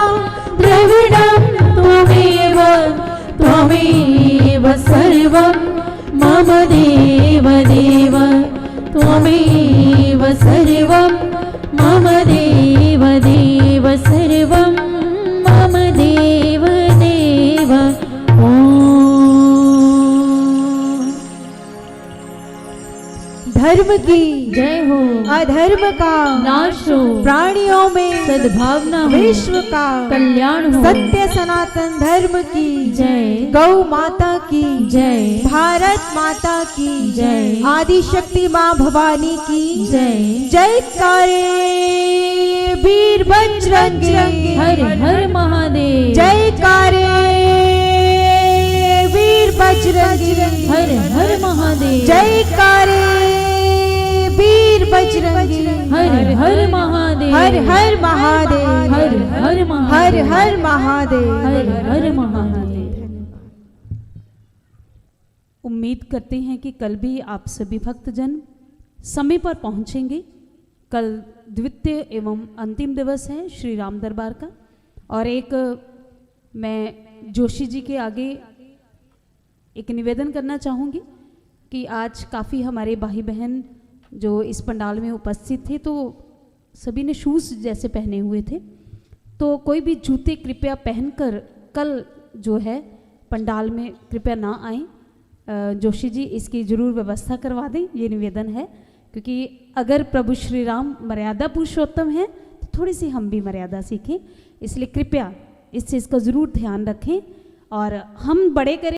Speaker 2: द्रविणं, त्वमेव त्वमेव सर्वं मम देव देव। त्वमेव सर्वं मम देव देव, सर्वं मम देव देव।
Speaker 3: धर्म की
Speaker 2: जय हो,
Speaker 3: अधर्म का
Speaker 2: नाश हो,
Speaker 3: प्राणियों में
Speaker 2: सद्भावना हो,
Speaker 3: विश्व का
Speaker 2: कल्याण हो।
Speaker 3: सत्य सनातन धर्म की
Speaker 2: जय,
Speaker 3: गौ माता की
Speaker 2: जय,
Speaker 3: भारत माता की
Speaker 2: जय,
Speaker 3: आदि शक्ति माँ भवानी की
Speaker 2: जय।
Speaker 3: जयकारे वीर बजरंगी।
Speaker 2: हर हर महादेव।
Speaker 3: जयकारे वीर बजरंगी।
Speaker 2: हर हर महादेव।
Speaker 3: जयकारे वीर बजरंगी।
Speaker 2: हर हर महादेव।
Speaker 3: हर हर महादेव।
Speaker 2: हर हर
Speaker 3: हर
Speaker 2: महादेव।
Speaker 3: हर महादेव।
Speaker 2: हर हर महादेव।
Speaker 6: उम्मीद करते हैं कि कल भी आप सभी भक्तजन समय पर पहुंचेंगे। कल द्वितीय एवं अंतिम दिवस है श्री राम दरबार का। और एक मैं जोशी जी के आगे एक निवेदन करना चाहूँगी कि आज काफ़ी हमारे भाई बहन जो इस पंडाल में उपस्थित थे तो सभी ने शूज़ जैसे पहने हुए थे, तो कोई भी जूते कृपया पहनकर कल जो है पंडाल में कृपया ना आएँ। जोशी जी इसकी ज़रूर व्यवस्था करवा दें, ये निवेदन है। क्योंकि अगर प्रभु श्री राम मर्यादा पुरुषोत्तम हैं तो थोड़ी सी हम भी मर्यादा सीखें, इसलिए कृपया इस चीज़ का ज़रूर ध्यान रखें और हम बड़े करें।